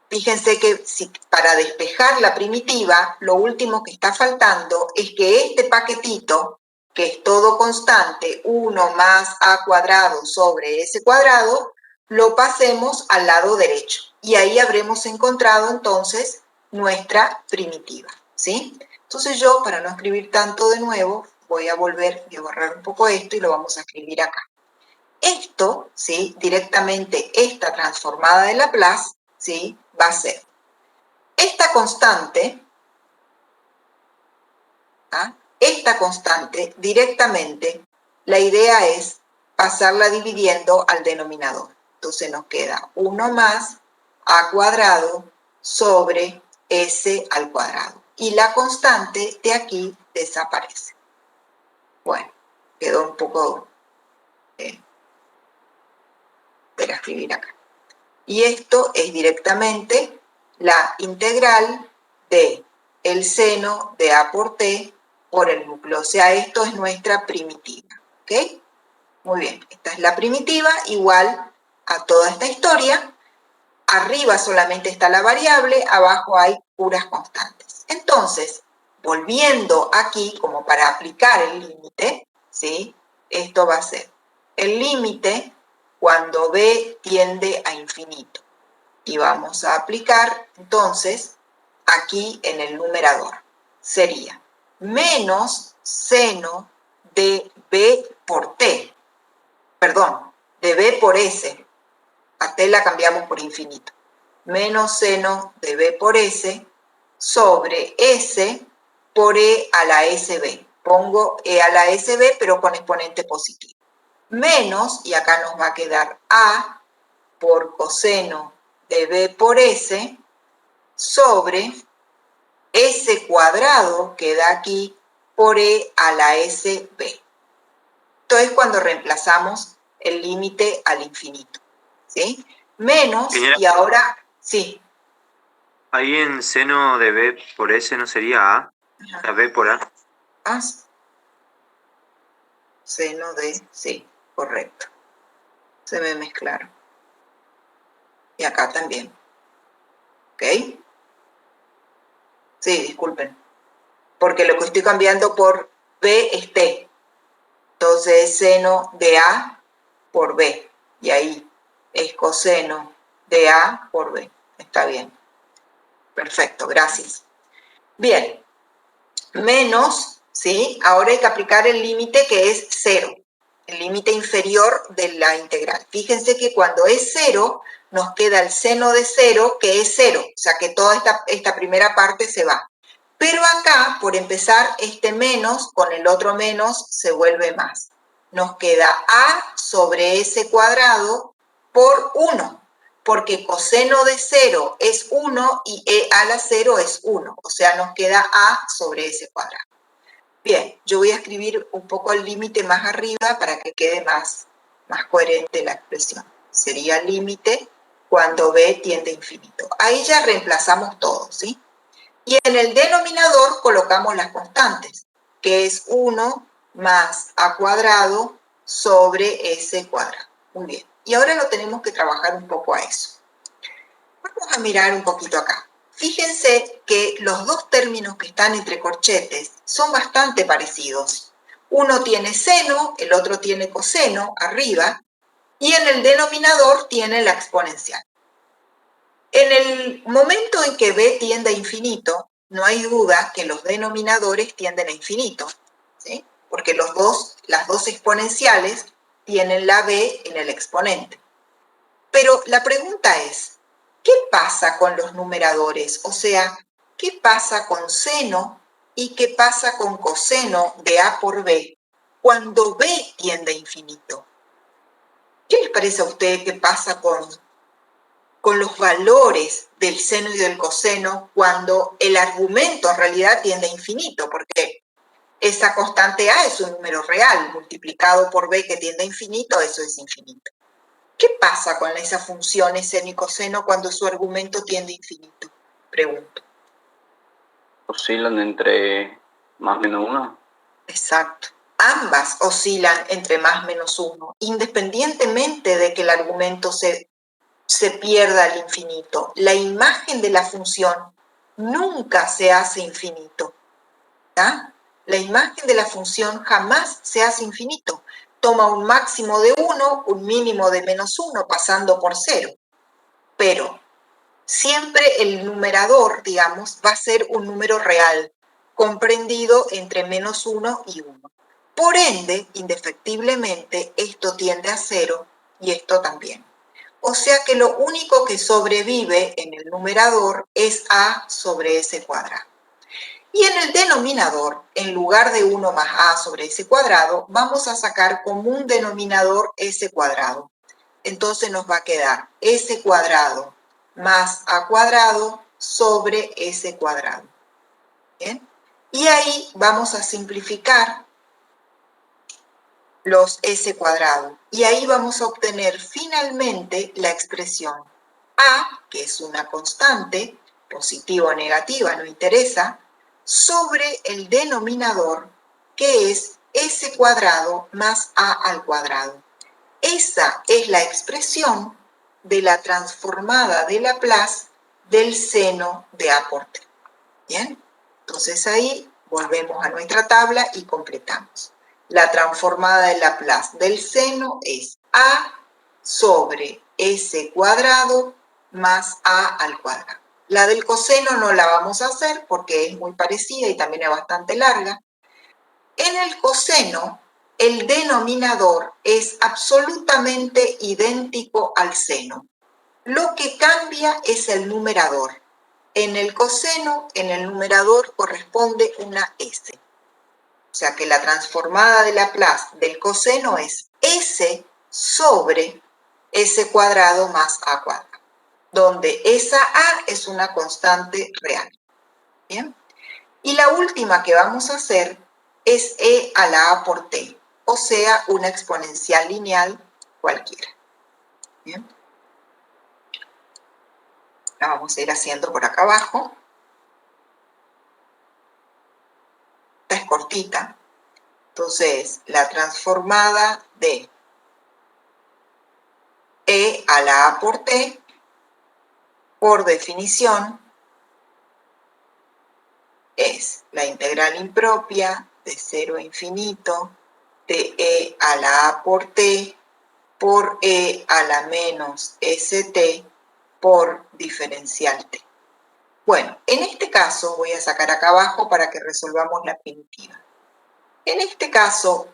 fíjense que para despejar la primitiva, lo último que está faltando es que este paquetito, que es todo constante, 1 más a cuadrado sobre s cuadrado, lo pasemos al lado derecho. Y ahí habremos encontrado entonces nuestra primitiva, ¿sí? Entonces yo, para no escribir tanto de nuevo, voy a volver y a borrar un poco esto y lo vamos a escribir acá. Esto, ¿sí? Directamente esta transformada de Laplace, ¿sí? Va a ser esta constante, ¿ah? Esta constante directamente, la idea es pasarla dividiendo al denominador. Entonces nos queda 1 más a cuadrado sobre s al cuadrado. Y la constante de aquí desaparece. Bueno, quedó un poco... voy a escribir acá. Y esto es directamente la integral de el seno de a por t por el núcleo. O sea, esto es nuestra primitiva. ¿Ok? Muy bien. Esta es la primitiva igual a toda esta historia. Arriba solamente está la variable, abajo hay puras constantes. Entonces, volviendo aquí como para aplicar el límite, ¿sí? Esto va a ser el límite cuando b tiende a infinito. Y vamos a aplicar, entonces, aquí en el numerador. Sería menos seno de b por t. Perdón, de b por s. A t la cambiamos por infinito. Menos seno de b por s sobre s por e a la sb. Pongo e a la sb, pero con exponente positivo. Menos, y acá nos va a quedar a por coseno de b por s sobre s cuadrado, que da aquí, por e a la sb. Esto es cuando reemplazamos el límite al infinito, ¿sí? Menos, y ahora, sí. Ahí en seno de B por S no sería A, la B por A. Ah, seno de, sí, correcto. Se me mezclaron. Y acá también. ¿Ok? Sí, disculpen. Porque lo que estoy cambiando por B es T. Entonces es seno de A por B. Y ahí es coseno de A por B. Está bien. Perfecto, gracias. Bien. Menos ¿sí? Ahora hay que aplicar el límite que es 0, el límite inferior de la integral. Fíjense que cuando es 0, nos queda el seno de 0, que es 0, o sea que toda esta primera parte se va. Pero acá, por empezar, este menos con el otro menos se vuelve más. Nos queda a sobre s cuadrado por 1, porque coseno de 0 es 1 y e a la 0 es 1, o sea, nos queda a sobre s cuadrado. Bien, yo voy a escribir un poco el límite más arriba para que quede más coherente la expresión. Sería límite cuando b tiende a infinito. Ahí ya reemplazamos todo, ¿sí? Y en el denominador colocamos las constantes, que es 1 más a cuadrado sobre s cuadrado. Muy bien. Y ahora lo tenemos que trabajar un poco a eso. Vamos a mirar un poquito acá. Fíjense que los dos términos que están entre corchetes son bastante parecidos. Uno tiene seno, el otro tiene coseno arriba, y en el denominador tiene la exponencial. En el momento en que b tiende a infinito, no hay duda que los denominadores tienden a infinito, ¿sí? Porque las dos exponenciales tienen la b en el exponente. Pero la pregunta es, ¿qué pasa con los numeradores? O sea, ¿qué pasa con seno y qué pasa con coseno de a por b cuando b tiende a infinito? ¿Qué les parece a ustedes que pasa con los valores del seno y del coseno cuando el argumento en realidad tiende a infinito? Porque esa constante a es un número real, multiplicado por b que tiende a infinito, eso es infinito. ¿Qué pasa con esas funciones seno y coseno cuando su argumento tiende a infinito? Pregunto. Oscilan entre más o menos 1. Exacto. Ambas oscilan entre más menos 1, independientemente de que el argumento se pierda al infinito. La imagen de la función nunca se hace infinito. ¿Tá? La imagen de la función jamás se hace infinito. Toma un máximo de 1, un mínimo de menos 1, pasando por 0. Pero siempre el numerador, digamos, va a ser un número real, comprendido entre menos 1 y 1. Por ende, indefectiblemente, esto tiende a 0 y esto también. O sea que lo único que sobrevive en el numerador es a sobre s cuadrado. Y en el denominador, en lugar de 1 más a sobre s cuadrado, vamos a sacar como un denominador s cuadrado. Entonces nos va a quedar s cuadrado más a cuadrado sobre s cuadrado. ¿Bien? Y ahí vamos a simplificar los s cuadrado. Y ahí vamos a obtener finalmente la expresión a, que es una constante, positiva o negativa, no interesa, sobre el denominador, que es s cuadrado más a al cuadrado. Esa es la expresión de la transformada de Laplace del seno de a por t. ¿Bien? Entonces ahí volvemos a nuestra tabla y completamos. La transformada de Laplace del seno es a sobre s cuadrado más a al cuadrado. La del coseno no la vamos a hacer porque es muy parecida y también es bastante larga. En el coseno, el denominador es absolutamente idéntico al seno. Lo que cambia es el numerador. En el coseno, en el numerador corresponde una s. O sea que la transformada de Laplace del coseno es s sobre s cuadrado más a cuadrado, donde esa a es una constante real. ¿Bien? Y la última que vamos a hacer es e a la a por t, o sea, una exponencial lineal cualquiera. ¿Bien? La vamos a ir haciendo por acá abajo. Esta es cortita. Entonces, la transformada de e a la a por t, por definición, es la integral impropia de 0 a infinito de e a la a por t por e a la menos st por diferencial t. Bueno, en este caso voy a sacar acá abajo para que resolvamos la primitiva. En este caso,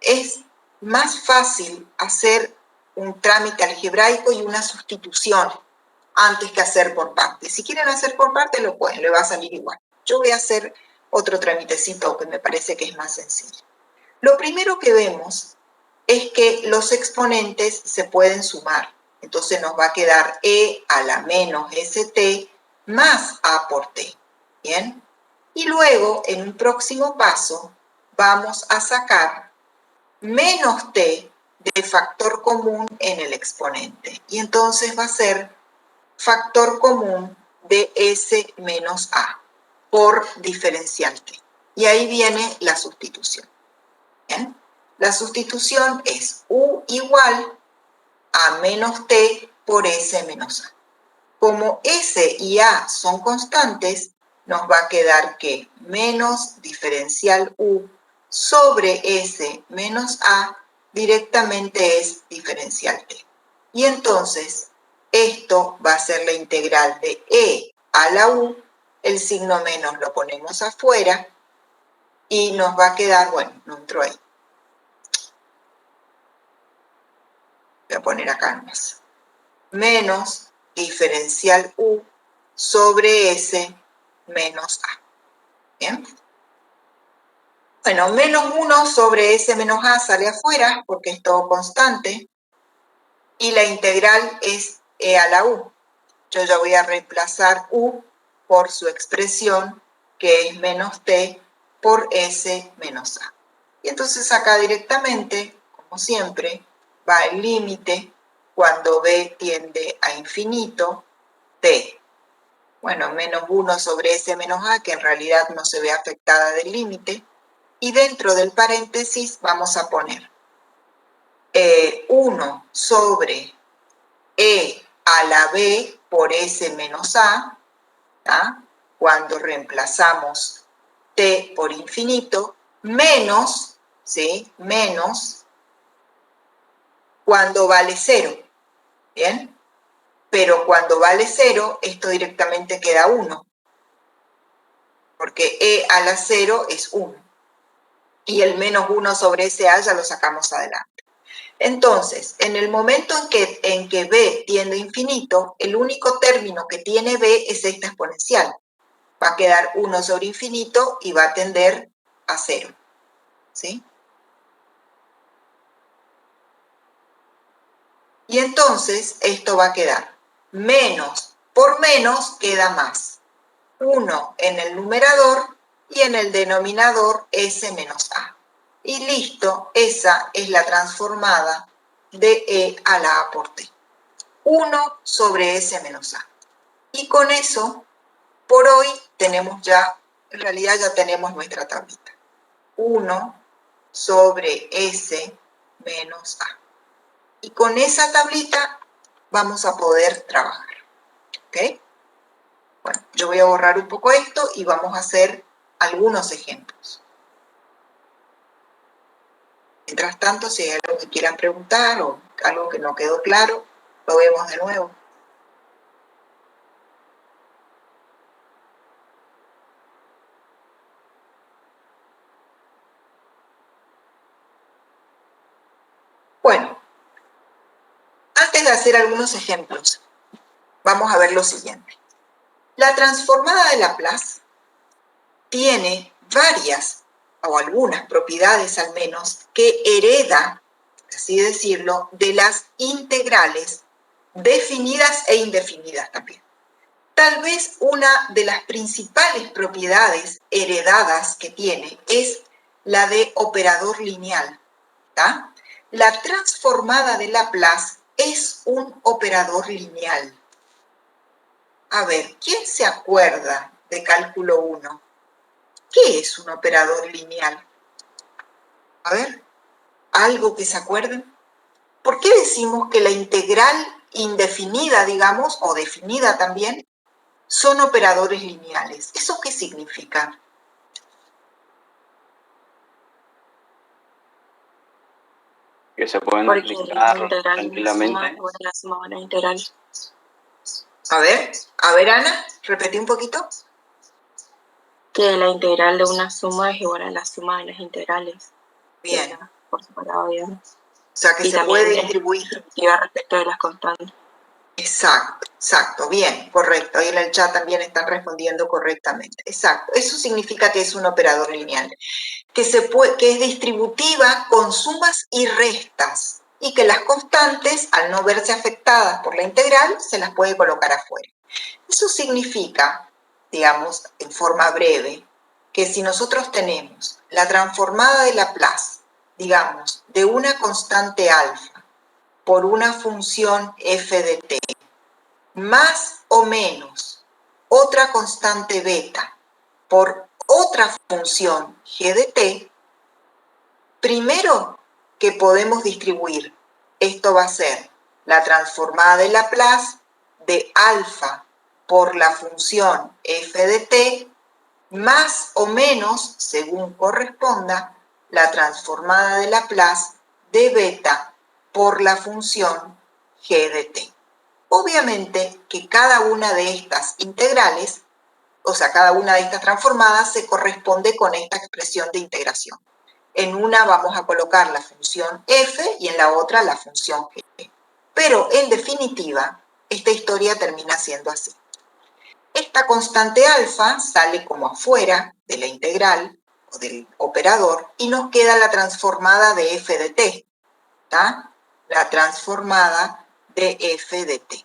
es más fácil hacer un trámite algebraico y una sustitución antes que hacer por partes. Si quieren hacer por partes, lo pueden, le va a salir igual. Yo voy a hacer otro tramitecito que me parece que es más sencillo. Lo primero que vemos es que los exponentes se pueden sumar. Entonces nos va a quedar e a la menos st más a por t. ¿Bien? Y luego, en un próximo paso, vamos a sacar menos t de factor común en el exponente. Y entonces va a ser factor común de s menos a por diferencial t. Y ahí viene la sustitución. ¿Bien? La sustitución es u igual a menos t por s menos a. Como s y a son constantes, nos va a quedar que menos diferencial u sobre s menos a directamente es diferencial t. Y entonces, esto va a ser la integral de e a la u, el signo menos lo ponemos afuera, y nos va a quedar, bueno, no entró ahí. Voy a poner acá nomás. Menos diferencial u sobre s menos a. ¿Bien? Bueno, menos 1 sobre s menos a sale afuera porque es todo constante. Y la integral es e a la u. Yo ya voy a reemplazar u por su expresión, que es menos t por s menos a. Y entonces acá directamente, como siempre, va el límite cuando b tiende a infinito, t. Bueno, menos 1 sobre s menos a, que en realidad no se ve afectada del límite. Y dentro del paréntesis vamos a poner 1 sobre e a la b por s menos a, ¿tá? Cuando reemplazamos t por infinito, menos, ¿sí? Menos cuando vale 0, ¿bien? Pero cuando vale 0, esto directamente queda 1, porque e a la 0 es 1. Y el menos 1 sobre SA ya lo sacamos adelante. Entonces, en el momento en que b tiende a infinito, el único término que tiene b es esta exponencial. Va a quedar 1 sobre infinito y va a tender a 0. ¿Sí? Y entonces esto va a quedar menos por menos queda más. 1 en el numerador y en el denominador s menos a. Y listo, esa es la transformada de e a la a por t. 1 sobre s menos a. Y con eso, por hoy, tenemos ya, en realidad ya tenemos nuestra tablita. 1 sobre s menos a. Y con esa tablita vamos a poder trabajar. ¿Ok? Bueno, yo voy a borrar un poco esto y vamos a hacer algunos ejemplos. Mientras tanto, si hay algo que quieran preguntar o algo que no quedó claro, lo vemos de nuevo. Bueno, antes de hacer algunos ejemplos, vamos a ver lo siguiente. La transformada de Laplace tiene varias o algunas propiedades al menos que hereda, así decirlo, de las integrales definidas e indefinidas también. Tal vez una de las principales propiedades heredadas que tiene es la de operador lineal. ¿Tá? La transformada de Laplace es un operador lineal. A ver, ¿quién se acuerda de cálculo 1? ¿Qué es un operador lineal? A ver, ¿algo que se acuerden? ¿Por qué decimos que la integral indefinida, digamos, o definida también, son operadores lineales? ¿Eso qué significa? Que se pueden Porque aplicar la integral tranquilamente. la suma de la integral. A ver, Ana, repetí un poquito. que la integral de una suma es igual a la suma de las integrales. Bien. Por separado, digamos. O sea, que Y se también puede es distribuir. distributiva respecto de las constantes. Exacto, bien, correcto. Ahí en el chat también están respondiendo correctamente. Exacto, eso significa que es un operador lineal, que es distributiva con sumas y restas, y que las constantes, al no verse afectadas por la integral, se las puede colocar afuera. Eso significa, digamos, en forma breve, que si nosotros tenemos la transformada de Laplace, digamos, de una constante alfa por una función f de t, más o menos otra constante beta por otra función g de t, primero que podemos distribuir, esto va a ser la transformada de Laplace de alfa por la función f de t, más o menos, según corresponda, la transformada de Laplace de beta por la función g de t. Obviamente que cada una de estas integrales, o sea, cada una de estas transformadas se corresponde con esta expresión de integración. En una vamos a colocar la función f y en la otra la función g. Pero en definitiva, esta historia termina siendo así. Esta constante alfa sale como afuera de la integral o del operador y nos queda la transformada de f de t, ¿tá? La transformada de f de t.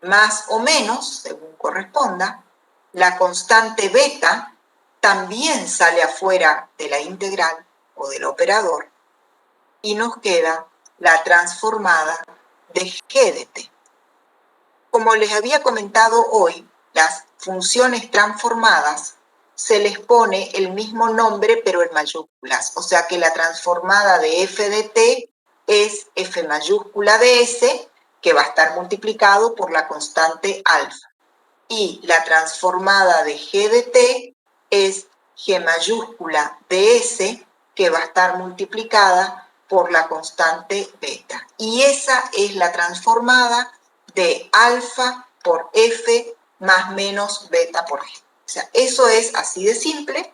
Más o menos, según corresponda, la constante beta también sale afuera de la integral o del operador y nos queda la transformada de g de t. Como les había comentado hoy, las funciones transformadas se les pone el mismo nombre pero en mayúsculas, o sea que la transformada de f de t es f mayúscula de s, que va a estar multiplicado por la constante alfa. Y la transformada de g de t es g mayúscula de s, que va a estar multiplicada por la constante beta. Y esa es la transformada de alfa por f más menos beta por g. O sea, eso es así de simple,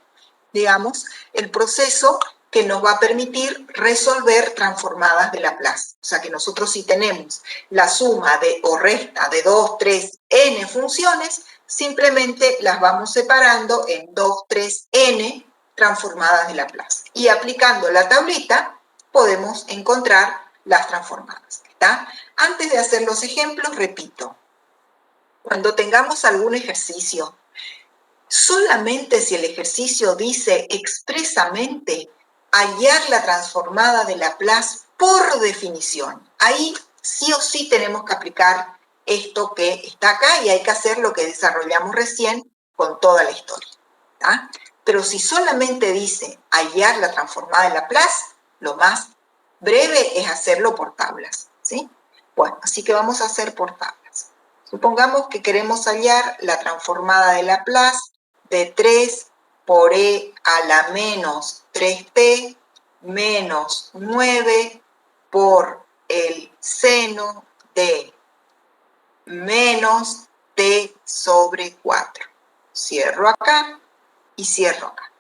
digamos, el proceso que nos va a permitir resolver transformadas de Laplace. O sea que nosotros si tenemos la suma de o resta de 2, 3, n funciones, simplemente las vamos separando en 2, 3, n transformadas de Laplace. Y aplicando la tablita podemos encontrar las transformadas. ¿Está? Antes de hacer los ejemplos, repito, cuando tengamos algún ejercicio, solamente si el ejercicio dice expresamente hallar la transformada de Laplace por definición, ahí sí o sí tenemos que aplicar esto que está acá y hay que hacer lo que desarrollamos recién con toda la historia. ¿Tá? Pero si solamente dice hallar la transformada de Laplace, lo más breve es hacerlo por tablas, ¿sí? Bueno, así que vamos a hacer por tablas. Supongamos que queremos hallar la transformada de Laplace de 3 por e a la menos 3t menos 9 por el seno de menos t sobre 4. Cierro acá y cierro acá.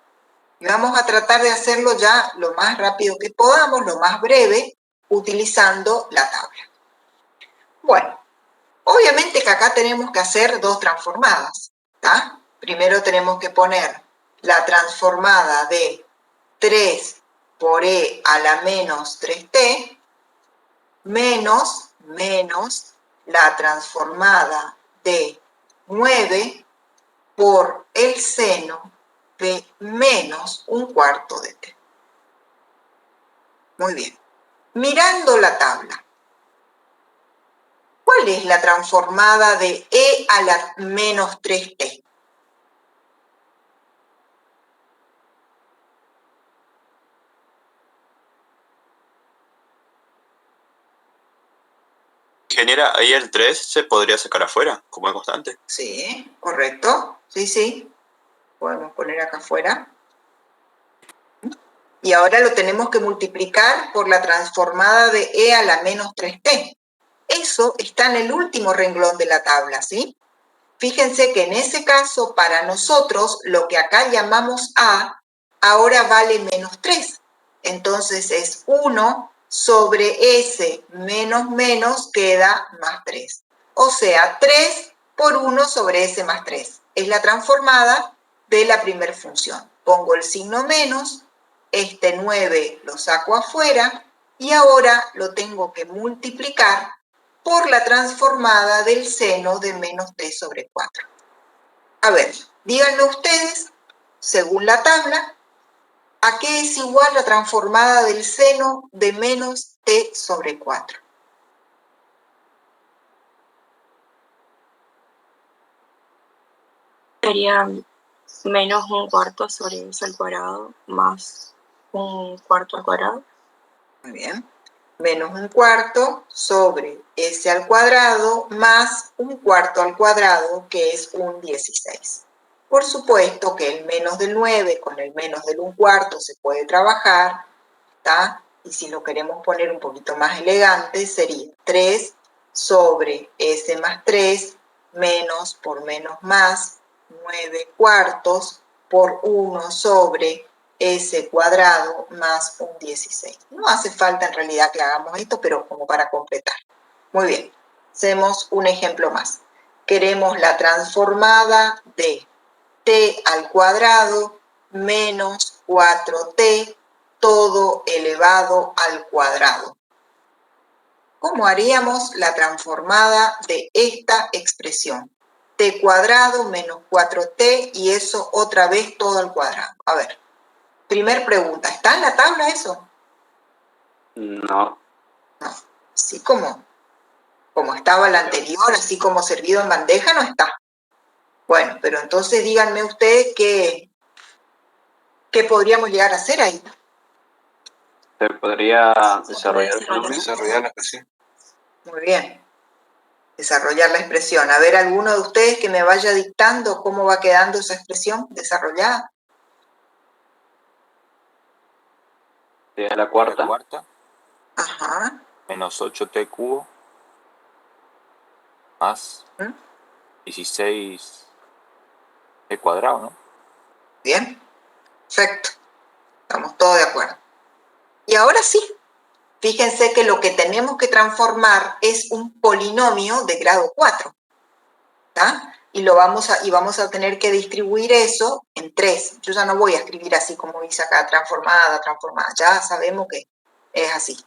Y vamos a tratar de hacerlo ya lo más rápido que podamos, lo más breve, utilizando la tabla. Bueno, obviamente que acá tenemos que hacer dos transformadas, ¿tá? Primero tenemos que poner la transformada de 3 por e a la menos 3t menos la transformada de 9 por el seno de menos un cuarto de t. Muy bien. Mirando la tabla, ¿cuál es la transformada de e a la menos 3t? Genera ahí el 3 se podría sacar afuera, como constante. Sí, correcto. Sí, sí. Podemos poner acá afuera. Y ahora lo tenemos que multiplicar por la transformada de e a la menos 3t. Eso está en el último renglón de la tabla, ¿sí? Fíjense que en ese caso, para nosotros, lo que acá llamamos A, ahora vale menos 3. Entonces es 1 sobre ese menos menos queda más 3. O sea, 3 por 1 sobre ese más 3. Es la transformada de la primera función. Pongo el signo menos, este 9 lo saco afuera y ahora lo tengo que multiplicar por la transformada del seno de menos t sobre 4. A ver, díganme ustedes, según la tabla, ¿a qué es igual la transformada del seno de menos t sobre 4? Sería menos un cuarto sobre s al cuadrado más un cuarto al cuadrado. Muy bien. Menos un cuarto sobre s al cuadrado más un cuarto al cuadrado, que es un 16. Por supuesto que el menos del 9 con el menos del 1/4 se puede trabajar, ¿está? Y si lo queremos poner un poquito más elegante, sería 3 sobre s más 3 menos por menos más 9 cuartos por 1 sobre s cuadrado más un 16. No hace falta en realidad que hagamos esto, pero como para completar. Muy bien, hacemos un ejemplo más. Queremos la transformada de t al cuadrado menos 4t todo elevado al cuadrado. ¿Cómo haríamos la transformada de esta expresión? T cuadrado menos 4t y eso otra vez todo al cuadrado. A ver. Primer pregunta, ¿está en la tabla eso? No. No, así como estaba la anterior, así como servido en bandeja, no está. Bueno, pero entonces díganme ustedes qué podríamos llegar a hacer ahí. Se podría desarrollar Desarrollar la expresión. Muy bien, desarrollar la expresión. A ver, alguno de ustedes que me vaya dictando cómo va quedando esa expresión desarrollada. t a la cuarta. Ajá. Menos 8t cubo más ¿Mm? 16 t cuadrado, ¿no? Bien, perfecto. Estamos todos de acuerdo. Y ahora sí, fíjense que lo que tenemos que transformar es un polinomio de grado 4. ¿Está? Y vamos a tener que distribuir eso en 3. Yo ya no voy a escribir así como dice acá, transformada, ya sabemos que es así.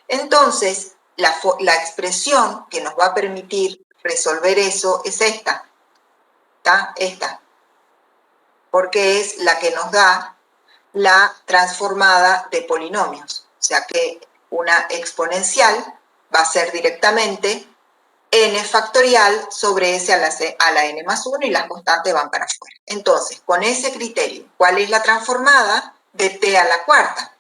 Entonces, la expresión que nos va a permitir resolver eso es esta, ¿está? Esta, porque es la que nos da la transformada de polinomios. O sea que una exponencial va a ser directamente n factorial sobre s a la n más 1 y las constantes van para afuera. Entonces, con ese criterio, ¿cuál es la transformada de t a la cuarta?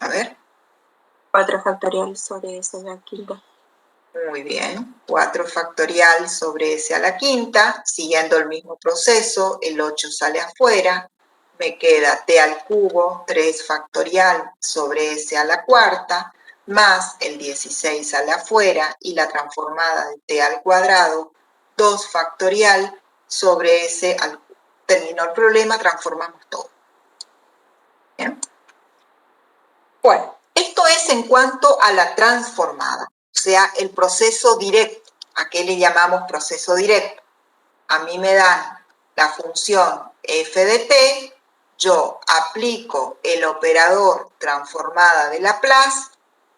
A ver. 4 factorial sobre s a la quinta. Muy bien. 4 factorial sobre s a la quinta, siguiendo el mismo proceso, el 8 sale afuera, me queda t al cubo, 3 factorial sobre s a la cuarta, más el 16 sale afuera y la transformada de t al cuadrado, 2 factorial sobre s al cubo. Terminó el problema, transformamos todo. ¿Bien? Bueno, esto es en cuanto a la transformada, o sea, el proceso directo. ¿A qué le llamamos proceso directo? A mí me dan la función f de t, yo aplico el operador transformada de Laplace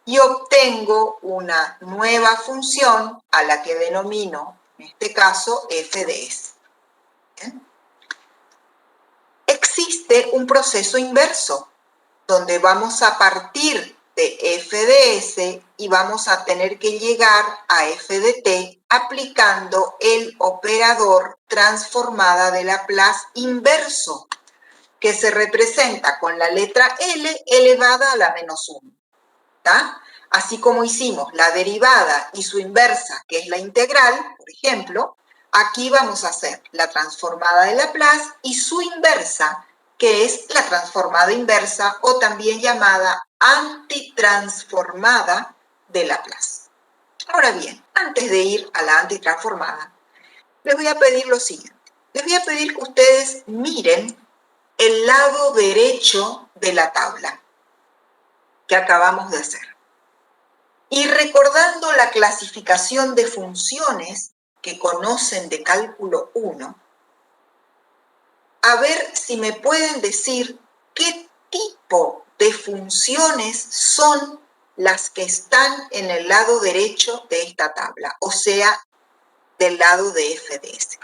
y obtengo una nueva función a la que denomino, en este caso, f de s. ¿Bien? Existe un proceso inverso, donde vamos a partir de f de s y vamos a tener que llegar a f de t aplicando el operador transformada de Laplace inverso, que se representa con la letra L elevada a la menos 1. ¿Está? Así como hicimos la derivada y su inversa, que es la integral, por ejemplo, aquí vamos a hacer la transformada de Laplace y su inversa, que es la transformada inversa o también llamada antitransformada de Laplace. Ahora bien, antes de ir a la antitransformada, les voy a pedir lo siguiente. Les voy a pedir que ustedes miren el lado derecho de la tabla que acabamos de hacer. Y recordando la clasificación de funciones que conocen de cálculo 1, a ver si me pueden decir qué tipo de funciones son las que están en el lado derecho de esta tabla, o sea, del lado de FDS.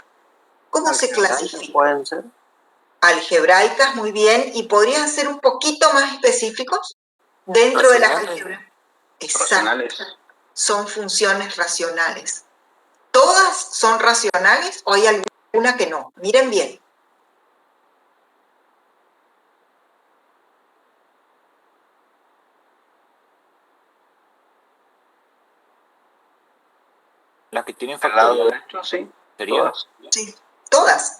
¿Cómo se clasifica? ¿Pueden ser? Algebraicas, muy bien. ¿Y podrían ser un poquito más específicos? Dentro de las algebras. Exacto. Racionales. Son funciones racionales. ¿Todas son racionales o hay alguna que no? Miren bien. Las que tienen Al lado factorial derecho, sí. sería. Todas. Sí, todas.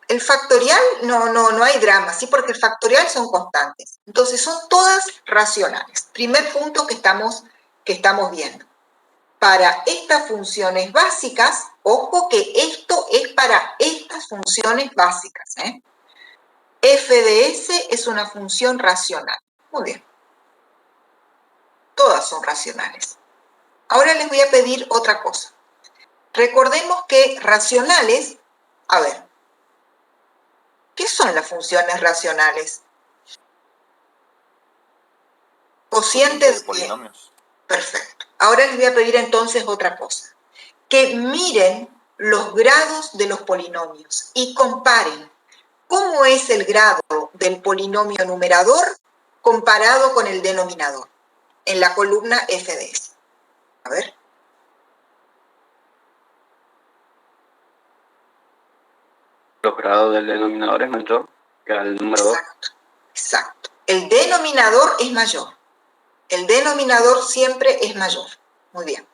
El factorial no hay drama, ¿sí? Porque el factorial son constantes. Entonces son todas racionales. Primer punto que estamos viendo. Para estas funciones básicas, ojo que esto es para estas funciones básicas, ¿eh? F de S es una función racional. Muy bien. Todas son racionales. Ahora les voy a pedir otra cosa. Recordemos que racionales, a ver, ¿qué son las funciones racionales? Cociente de polinomios. Perfecto. Ahora les voy a pedir entonces otra cosa. Que miren los grados de los polinomios y comparen cómo es el grado del polinomio numerador comparado con el denominador en la columna F de S. A ver. Los grados del denominador es mayor que el número 2. Exacto, exacto. El denominador es mayor. El denominador siempre es mayor. Muy bien.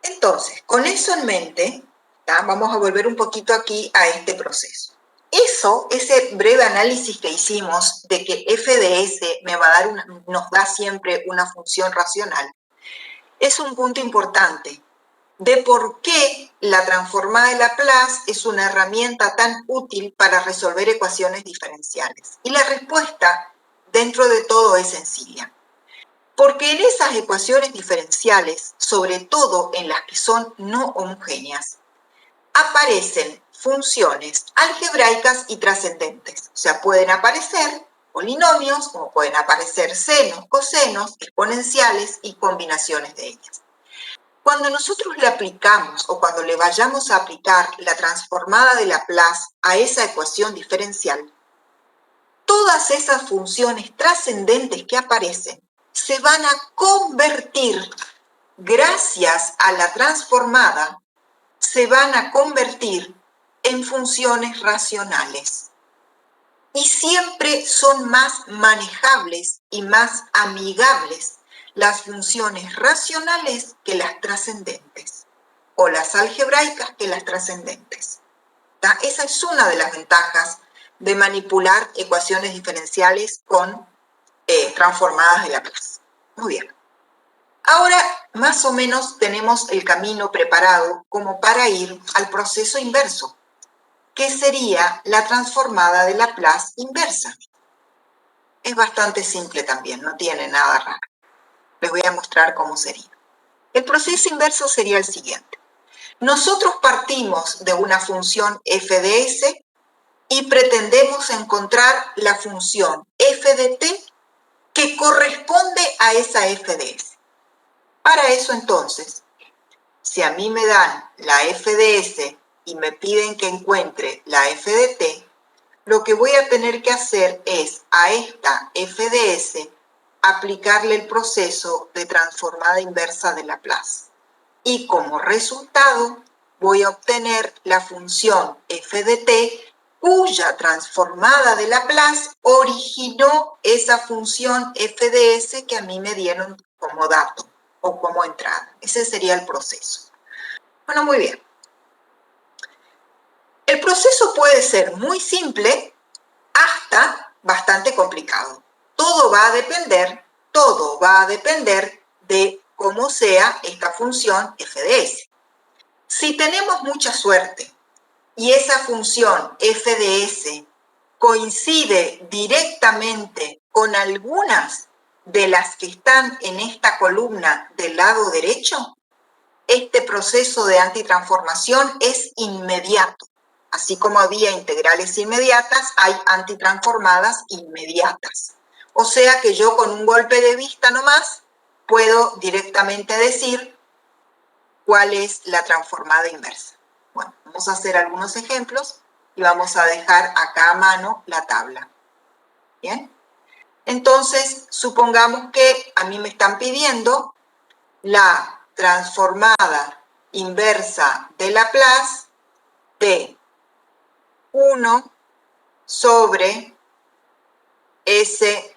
Entonces, con eso en mente, vamos a volver un poquito aquí a este proceso. Ese breve análisis que hicimos de que f de s nos da siempre una función racional, es un punto importante de por qué la transformada de Laplace es una herramienta tan útil para resolver ecuaciones diferenciales. Y la respuesta, dentro de todo, es sencilla. Porque en esas ecuaciones diferenciales, sobre todo en las que son no homogéneas, aparecen funciones algebraicas y trascendentes. O sea, pueden aparecer polinomios, como pueden aparecer senos, cosenos, exponenciales y combinaciones de ellas. Cuando nosotros le aplicamos o cuando le vayamos a aplicar la transformada de Laplace a esa ecuación diferencial, todas esas funciones trascendentes que aparecen se van a convertir, gracias a la transformada, se van a convertir en funciones racionales. Y siempre son más manejables y más amigables las funciones racionales que las trascendentes, o las algebraicas que las trascendentes. Esa es una de las ventajas de manipular ecuaciones diferenciales con transformadas de Laplace. Muy bien. Ahora, más o menos, tenemos el camino preparado como para ir al proceso inverso, que sería la transformada de Laplace inversa. Es bastante simple también, no tiene nada raro. Les voy a mostrar cómo sería. El proceso inverso sería el siguiente. Nosotros partimos de una función f de s y pretendemos encontrar la función f de t que corresponde a esa f de s. Para eso, entonces, si a mí me dan la f de s y me piden que encuentre la f de t, lo que voy a tener que hacer es a esta f de s aplicarle el proceso de transformada inversa de Laplace. Y como resultado voy a obtener la función f de t cuya transformada de Laplace originó esa función f de s que a mí me dieron como dato o como entrada. Ese sería el proceso. Bueno, muy bien. El proceso puede ser muy simple hasta bastante complicado. Todo va a depender de como sea esta función f de s. Si tenemos mucha suerte y esa función f de s coincide directamente con algunas de las que están en esta columna del lado derecho, este proceso de antitransformación es inmediato. Así como había integrales inmediatas, hay antitransformadas inmediatas. O sea que yo con un golpe de vista nomás puedo directamente decir cuál es la transformada inversa. Bueno, vamos a hacer algunos ejemplos y vamos a dejar acá a mano la tabla. ¿Bien? Entonces, supongamos que a mí me están pidiendo la transformada inversa de Laplace de 1 sobre S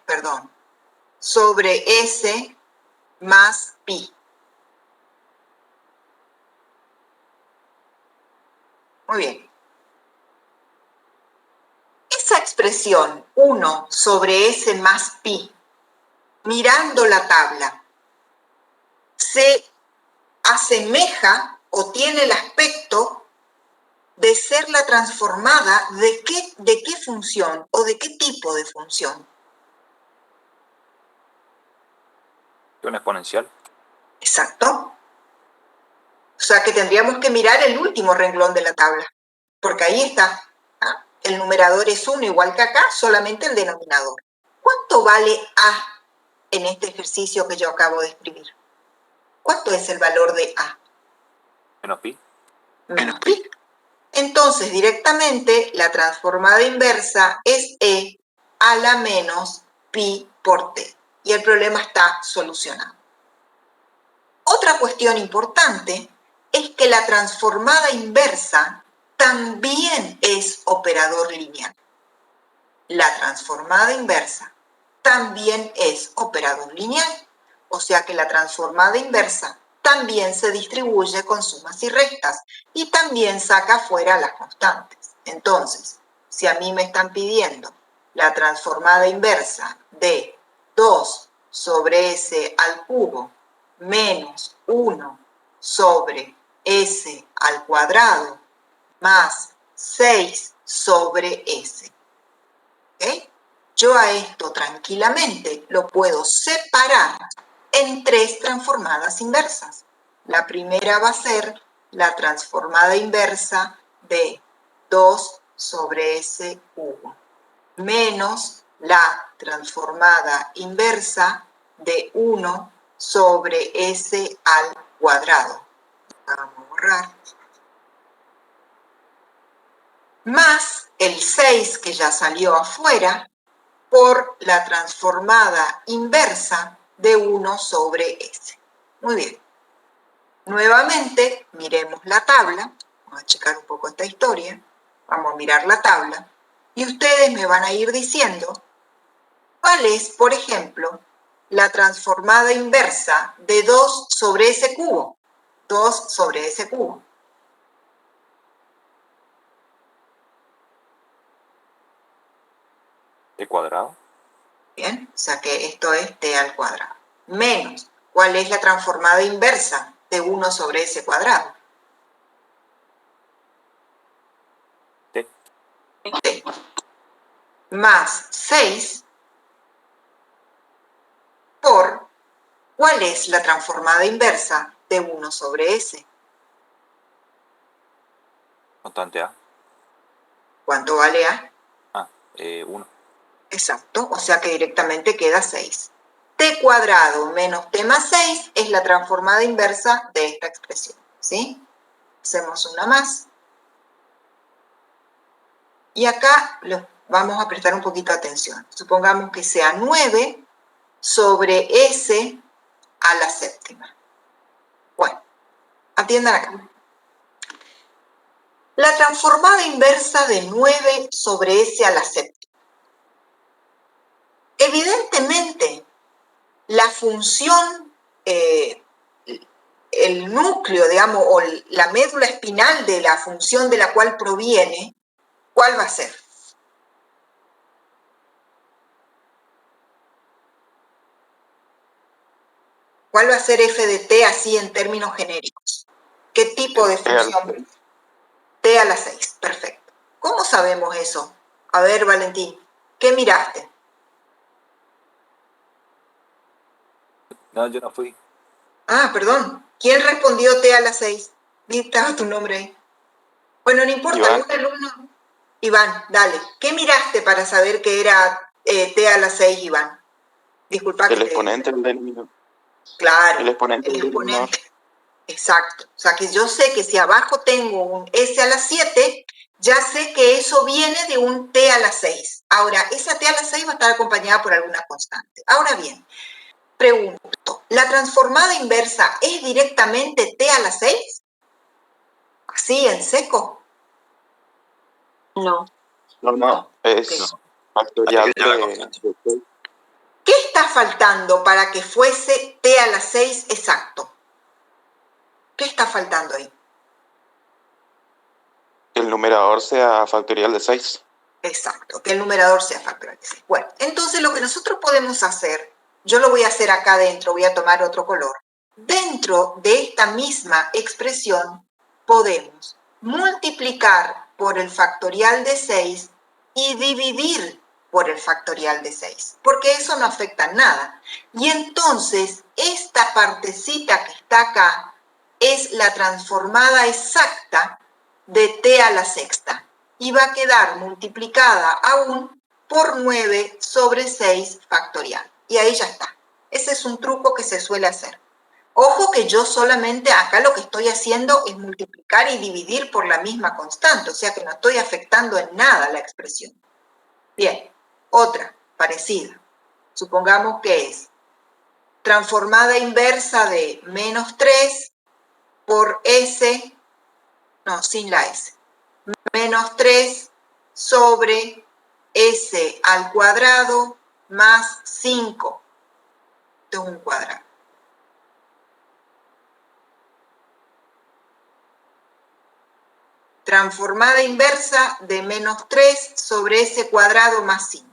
más pi. Muy bien. Esa expresión 1 sobre S más pi, mirando la tabla, se asemeja o tiene el aspecto de ser la transformada de qué función o de qué tipo de función. Un exponencial. Exacto. O sea que tendríamos que mirar el último renglón de la tabla, porque ahí está. ¿Ah? El numerador es 1 igual que acá, solamente el denominador. ¿Cuánto vale A en este ejercicio que yo acabo de escribir? ¿Cuánto es el valor de A? Menos pi. Menos pi. Entonces, directamente, la transformada inversa es E a la menos pi por t. Y el problema está solucionado. Otra cuestión importante es que la transformada inversa también es operador lineal. La transformada inversa también es operador lineal. O sea que la transformada inversa también se distribuye con sumas y restas y también saca fuera las constantes. Entonces, si a mí me están pidiendo la transformada inversa de 2 sobre s al cubo menos 1 sobre s al cuadrado más 6 sobre s. ¿Okay? Yo a esto tranquilamente lo puedo separar en 3 transformadas inversas. La primera va a ser la transformada inversa de 2 sobre s cubo menos la transformada inversa de 1 sobre s al cuadrado. Vamos a borrar. Más el 6 que ya salió afuera por la transformada inversa de 1 sobre s. Muy bien. Nuevamente, miremos la tabla. Vamos a checar un poco esta historia. Vamos a mirar la tabla. Y ustedes me van a ir diciendo cuál es, por ejemplo, la transformada inversa de 2 sobre s cubo. 2 sobre s cubo. ¿De cuadrado? Bien, o sea que esto es t al cuadrado. Menos, ¿cuál es la transformada inversa de 1 sobre s cuadrado? T. T. Más 6 por, ¿cuál es la transformada inversa de 1 sobre s? Constante A. ¿Cuánto vale A? 1. Exacto, o sea que directamente queda 6. T cuadrado menos t más 6 es la transformada inversa de esta expresión, ¿sí? Hacemos una más. Y acá vamos a prestar un poquito de atención. Supongamos que sea 9 sobre s a la séptima. Bueno, atiendan acá. La transformada inversa de 9 sobre s a la séptima. Evidentemente, la función, el núcleo, digamos, o la médula espinal de la función de la cual proviene, ¿cuál va a ser? ¿Cuál va a ser f de t así en términos genéricos? ¿Qué tipo de función? T a la 6, perfecto. ¿Cómo sabemos eso? A ver, Valentín, ¿qué miraste? No, yo no fui. Ah, perdón. ¿Quién respondió T a la 6? Estaba tu nombre ahí. Bueno, no importa, Iván. algún alumno. Iván, dale. ¿Qué miraste para saber que era T a la 6, Iván? Disculpa que El exponente del denominador. Claro, El exponente el del denominador. exponente. Exacto. O sea, que yo sé que si abajo tengo un S a la 7, ya sé que eso viene de un T a la 6. Ahora, esa T a la 6 va a estar acompañada por alguna constante. Ahora bien, pregunto, ¿la transformada inversa es directamente T a la 6? ¿Así, en seco? No. No, es factorial de ¿Qué está faltando para que fuese T a la 6 exacto? ¿Qué está faltando ahí? que el numerador sea factorial de 6. Exacto, que el numerador sea factorial de 6. Bueno, entonces lo que nosotros podemos hacer, yo lo voy a hacer acá adentro, voy a tomar otro color. Dentro de esta misma expresión podemos multiplicar por el factorial de 6 y dividir por el factorial de 6, porque eso no afecta en nada. Y entonces esta partecita que está acá es la transformada exacta de t a la sexta y va a quedar multiplicada aún por 9 sobre 6 factorial. Y ahí ya está. Ese es un truco que se suele hacer. Ojo que yo solamente acá lo que estoy haciendo es multiplicar y dividir por la misma constante, o sea que no estoy afectando en nada la expresión. Bien, otra parecida. Supongamos que es transformada inversa de menos 3 por s, no, sin la s, menos 3 sobre s al cuadrado más 5. Esto es un cuadrado. Transformada inversa de menos 3 sobre s cuadrado más 5.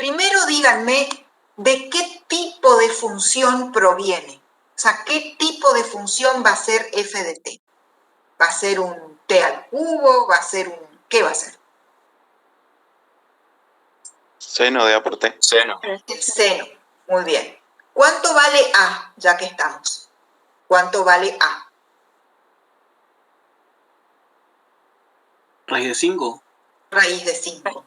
Primero díganme de qué tipo de función proviene. O sea, qué tipo de función va a ser f de t. ¿Va a ser un t al cubo? ¿Va a ser un... ¿Qué va a ser? Seno de A por T. Seno. El seno. Muy bien. ¿Cuánto vale a, ya que estamos? ¿Cuánto vale a? Raíz de 5. Raíz de 5.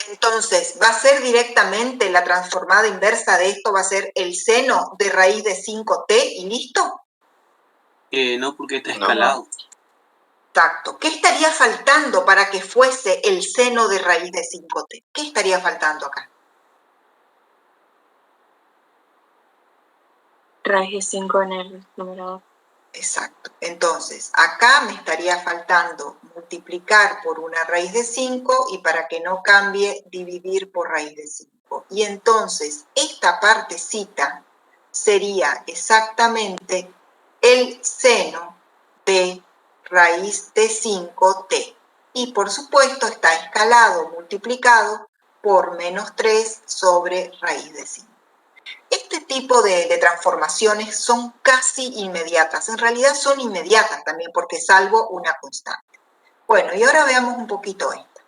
Entonces, ¿va a ser directamente la transformada inversa de esto? ¿Va a ser el seno de raíz de 5t y listo? No, porque está escalado. Exacto. ¿Qué estaría faltando para que fuese el seno de raíz de 5t? ¿Qué estaría faltando acá? Raíz de 5 en el numerador. Exacto. Entonces, acá me estaría faltando multiplicar por una raíz de 5 y para que no cambie, dividir por raíz de 5. Y entonces, esta partecita sería exactamente el seno de raíz de 5t. Y por supuesto está escalado, multiplicado por menos 3 sobre raíz de 5. Este tipo de transformaciones son casi inmediatas. En realidad son inmediatas también porque salvo una constante. Bueno, y ahora veamos un poquito esto.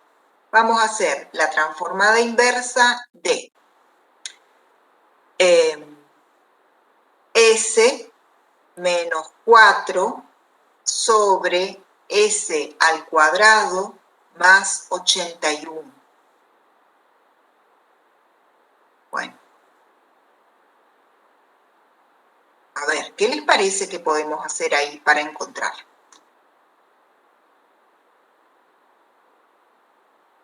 Vamos a hacer la transformada inversa de s menos 4 sobre s al cuadrado más 81. Bueno. A ver, ¿qué les parece que podemos hacer ahí para encontrar?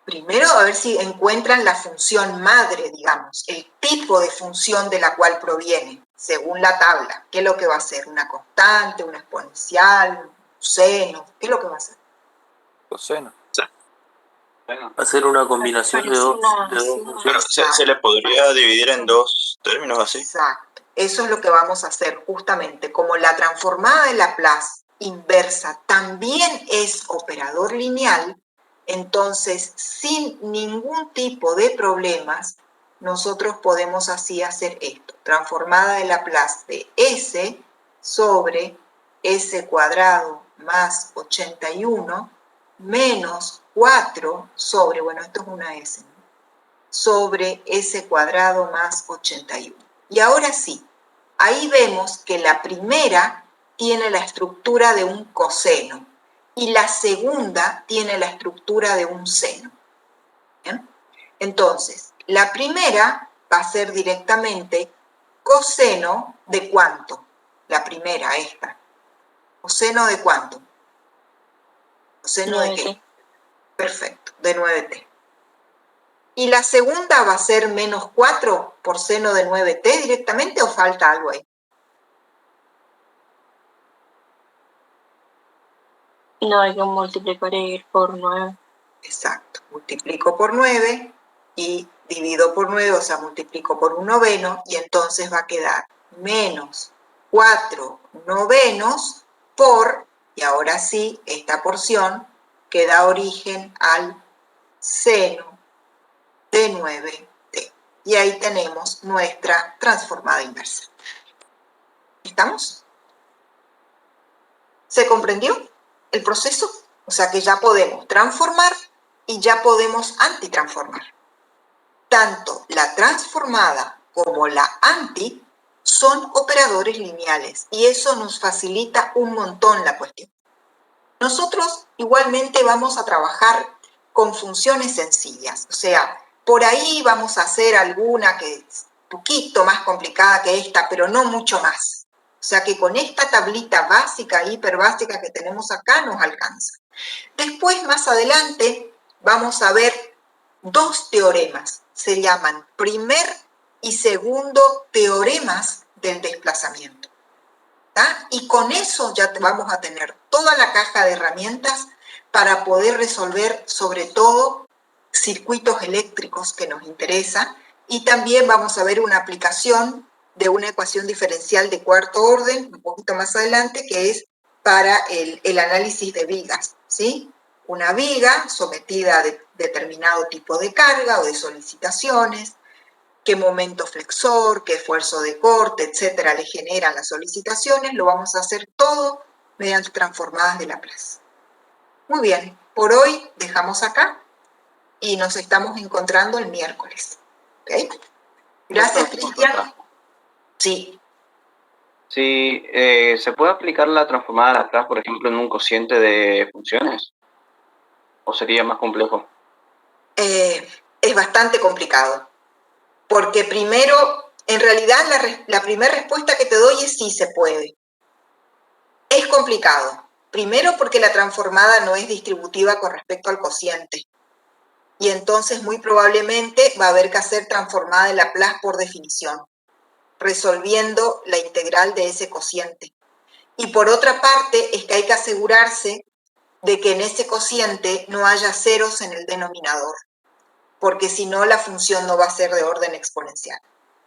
Primero, a ver si encuentran la función madre, digamos, el tipo de función de la cual proviene, según la tabla. ¿Qué es lo que va a ser? ¿Una constante, una exponencial, un seno? ¿Qué es lo que va a ser? Coseno. Hacer una combinación de dos Pero se le podría dividir en dos términos así. Exacto. Eso es lo que vamos a hacer justamente. Como la transformada de Laplace inversa también es operador lineal, entonces sin ningún tipo de problemas nosotros podemos así hacer esto. Transformada de Laplace de S sobre S cuadrado más 81 menos 4 sobre, bueno, esto es una S, ¿no? Sobre S cuadrado más 81. Y ahora sí, ahí vemos que la primera tiene la estructura de un coseno y la segunda tiene la estructura de un seno. ¿Bien? Entonces, la primera va a ser directamente coseno de ¿cuánto? La primera, esta. ¿Coseno de cuánto? ¿Coseno de qué? Perfecto, de 9t. ¿Y la segunda va a ser menos 4 por seno de 9t directamente o falta algo ahí? No, hay que multiplicar por 9. Exacto, multiplico por 9 y divido por 9, o sea, multiplico por 1 noveno y entonces va a quedar menos 4 novenos por, y ahora sí, esta porción que da origen al seno de 9t. Y ahí tenemos nuestra transformada inversa. ¿Estamos? ¿Se comprendió el proceso? O sea que ya podemos transformar y ya podemos antitransformar. Tanto la transformada como la anti son operadores lineales y eso nos facilita un montón la cuestión. Nosotros igualmente vamos a trabajar con funciones sencillas, o sea, por ahí vamos a hacer alguna que es un poquito más complicada que esta, pero no mucho más. O sea que con esta tablita básica, hiperbásica que tenemos acá nos alcanza. Después, más adelante, vamos a ver dos teoremas. Se llaman primer y segundo teoremas del desplazamiento. ¿Tá? Y con eso ya vamos a tener toda la caja de herramientas para poder resolver sobre todo circuitos eléctricos que nos interesan y también vamos a ver una aplicación de una ecuación diferencial de cuarto orden, un poquito más adelante, que es para el análisis de vigas, ¿sí? Una viga sometida a determinado tipo de carga o de solicitaciones, qué momento flexor, qué esfuerzo de corte, etcétera, le generan las solicitaciones, lo vamos a hacer todo mediante transformadas de Laplace. Muy bien, por hoy dejamos acá y nos estamos encontrando el miércoles. ¿Okay? Gracias, Cristian. Sí. Sí, ¿se puede aplicar la transformada de Laplace, por ejemplo, en un cociente de funciones? ¿O sería más complejo? Es bastante complicado. Porque primero, en realidad la primera respuesta que te doy es sí se puede. Es complicado. Primero porque la transformada no es distributiva con respecto al cociente. Y entonces muy probablemente va a haber que hacer transformada de Laplace por definición, resolviendo la integral de ese cociente. Y por otra parte es que hay que asegurarse de que en ese cociente no haya ceros en el denominador, porque si no la función no va a ser de orden exponencial.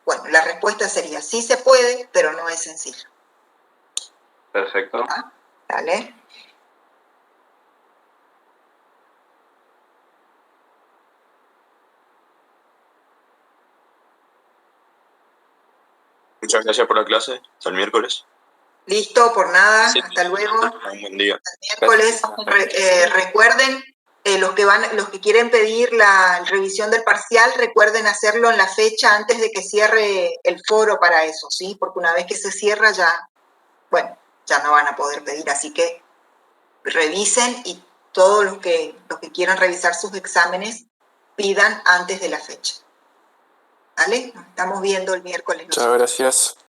Bueno, la respuesta sería sí se puede, pero no es sencillo. Perfecto. ¿Ah? ¿Vale? Muchas gracias por la clase. Hasta el miércoles. Listo, por nada. Sí. Hasta luego. Un buen día. Hasta el miércoles. Recuerden, los que quieren pedir la revisión del parcial, recuerden hacerlo en la fecha antes de que cierre el foro para eso, ¿sí? Porque una vez que se cierra ya, bueno, ya no van a poder pedir. Así que revisen y todos los que quieran revisar sus exámenes pidan antes de la fecha. ¿Vale? Nos estamos viendo el miércoles. Muchas gracias.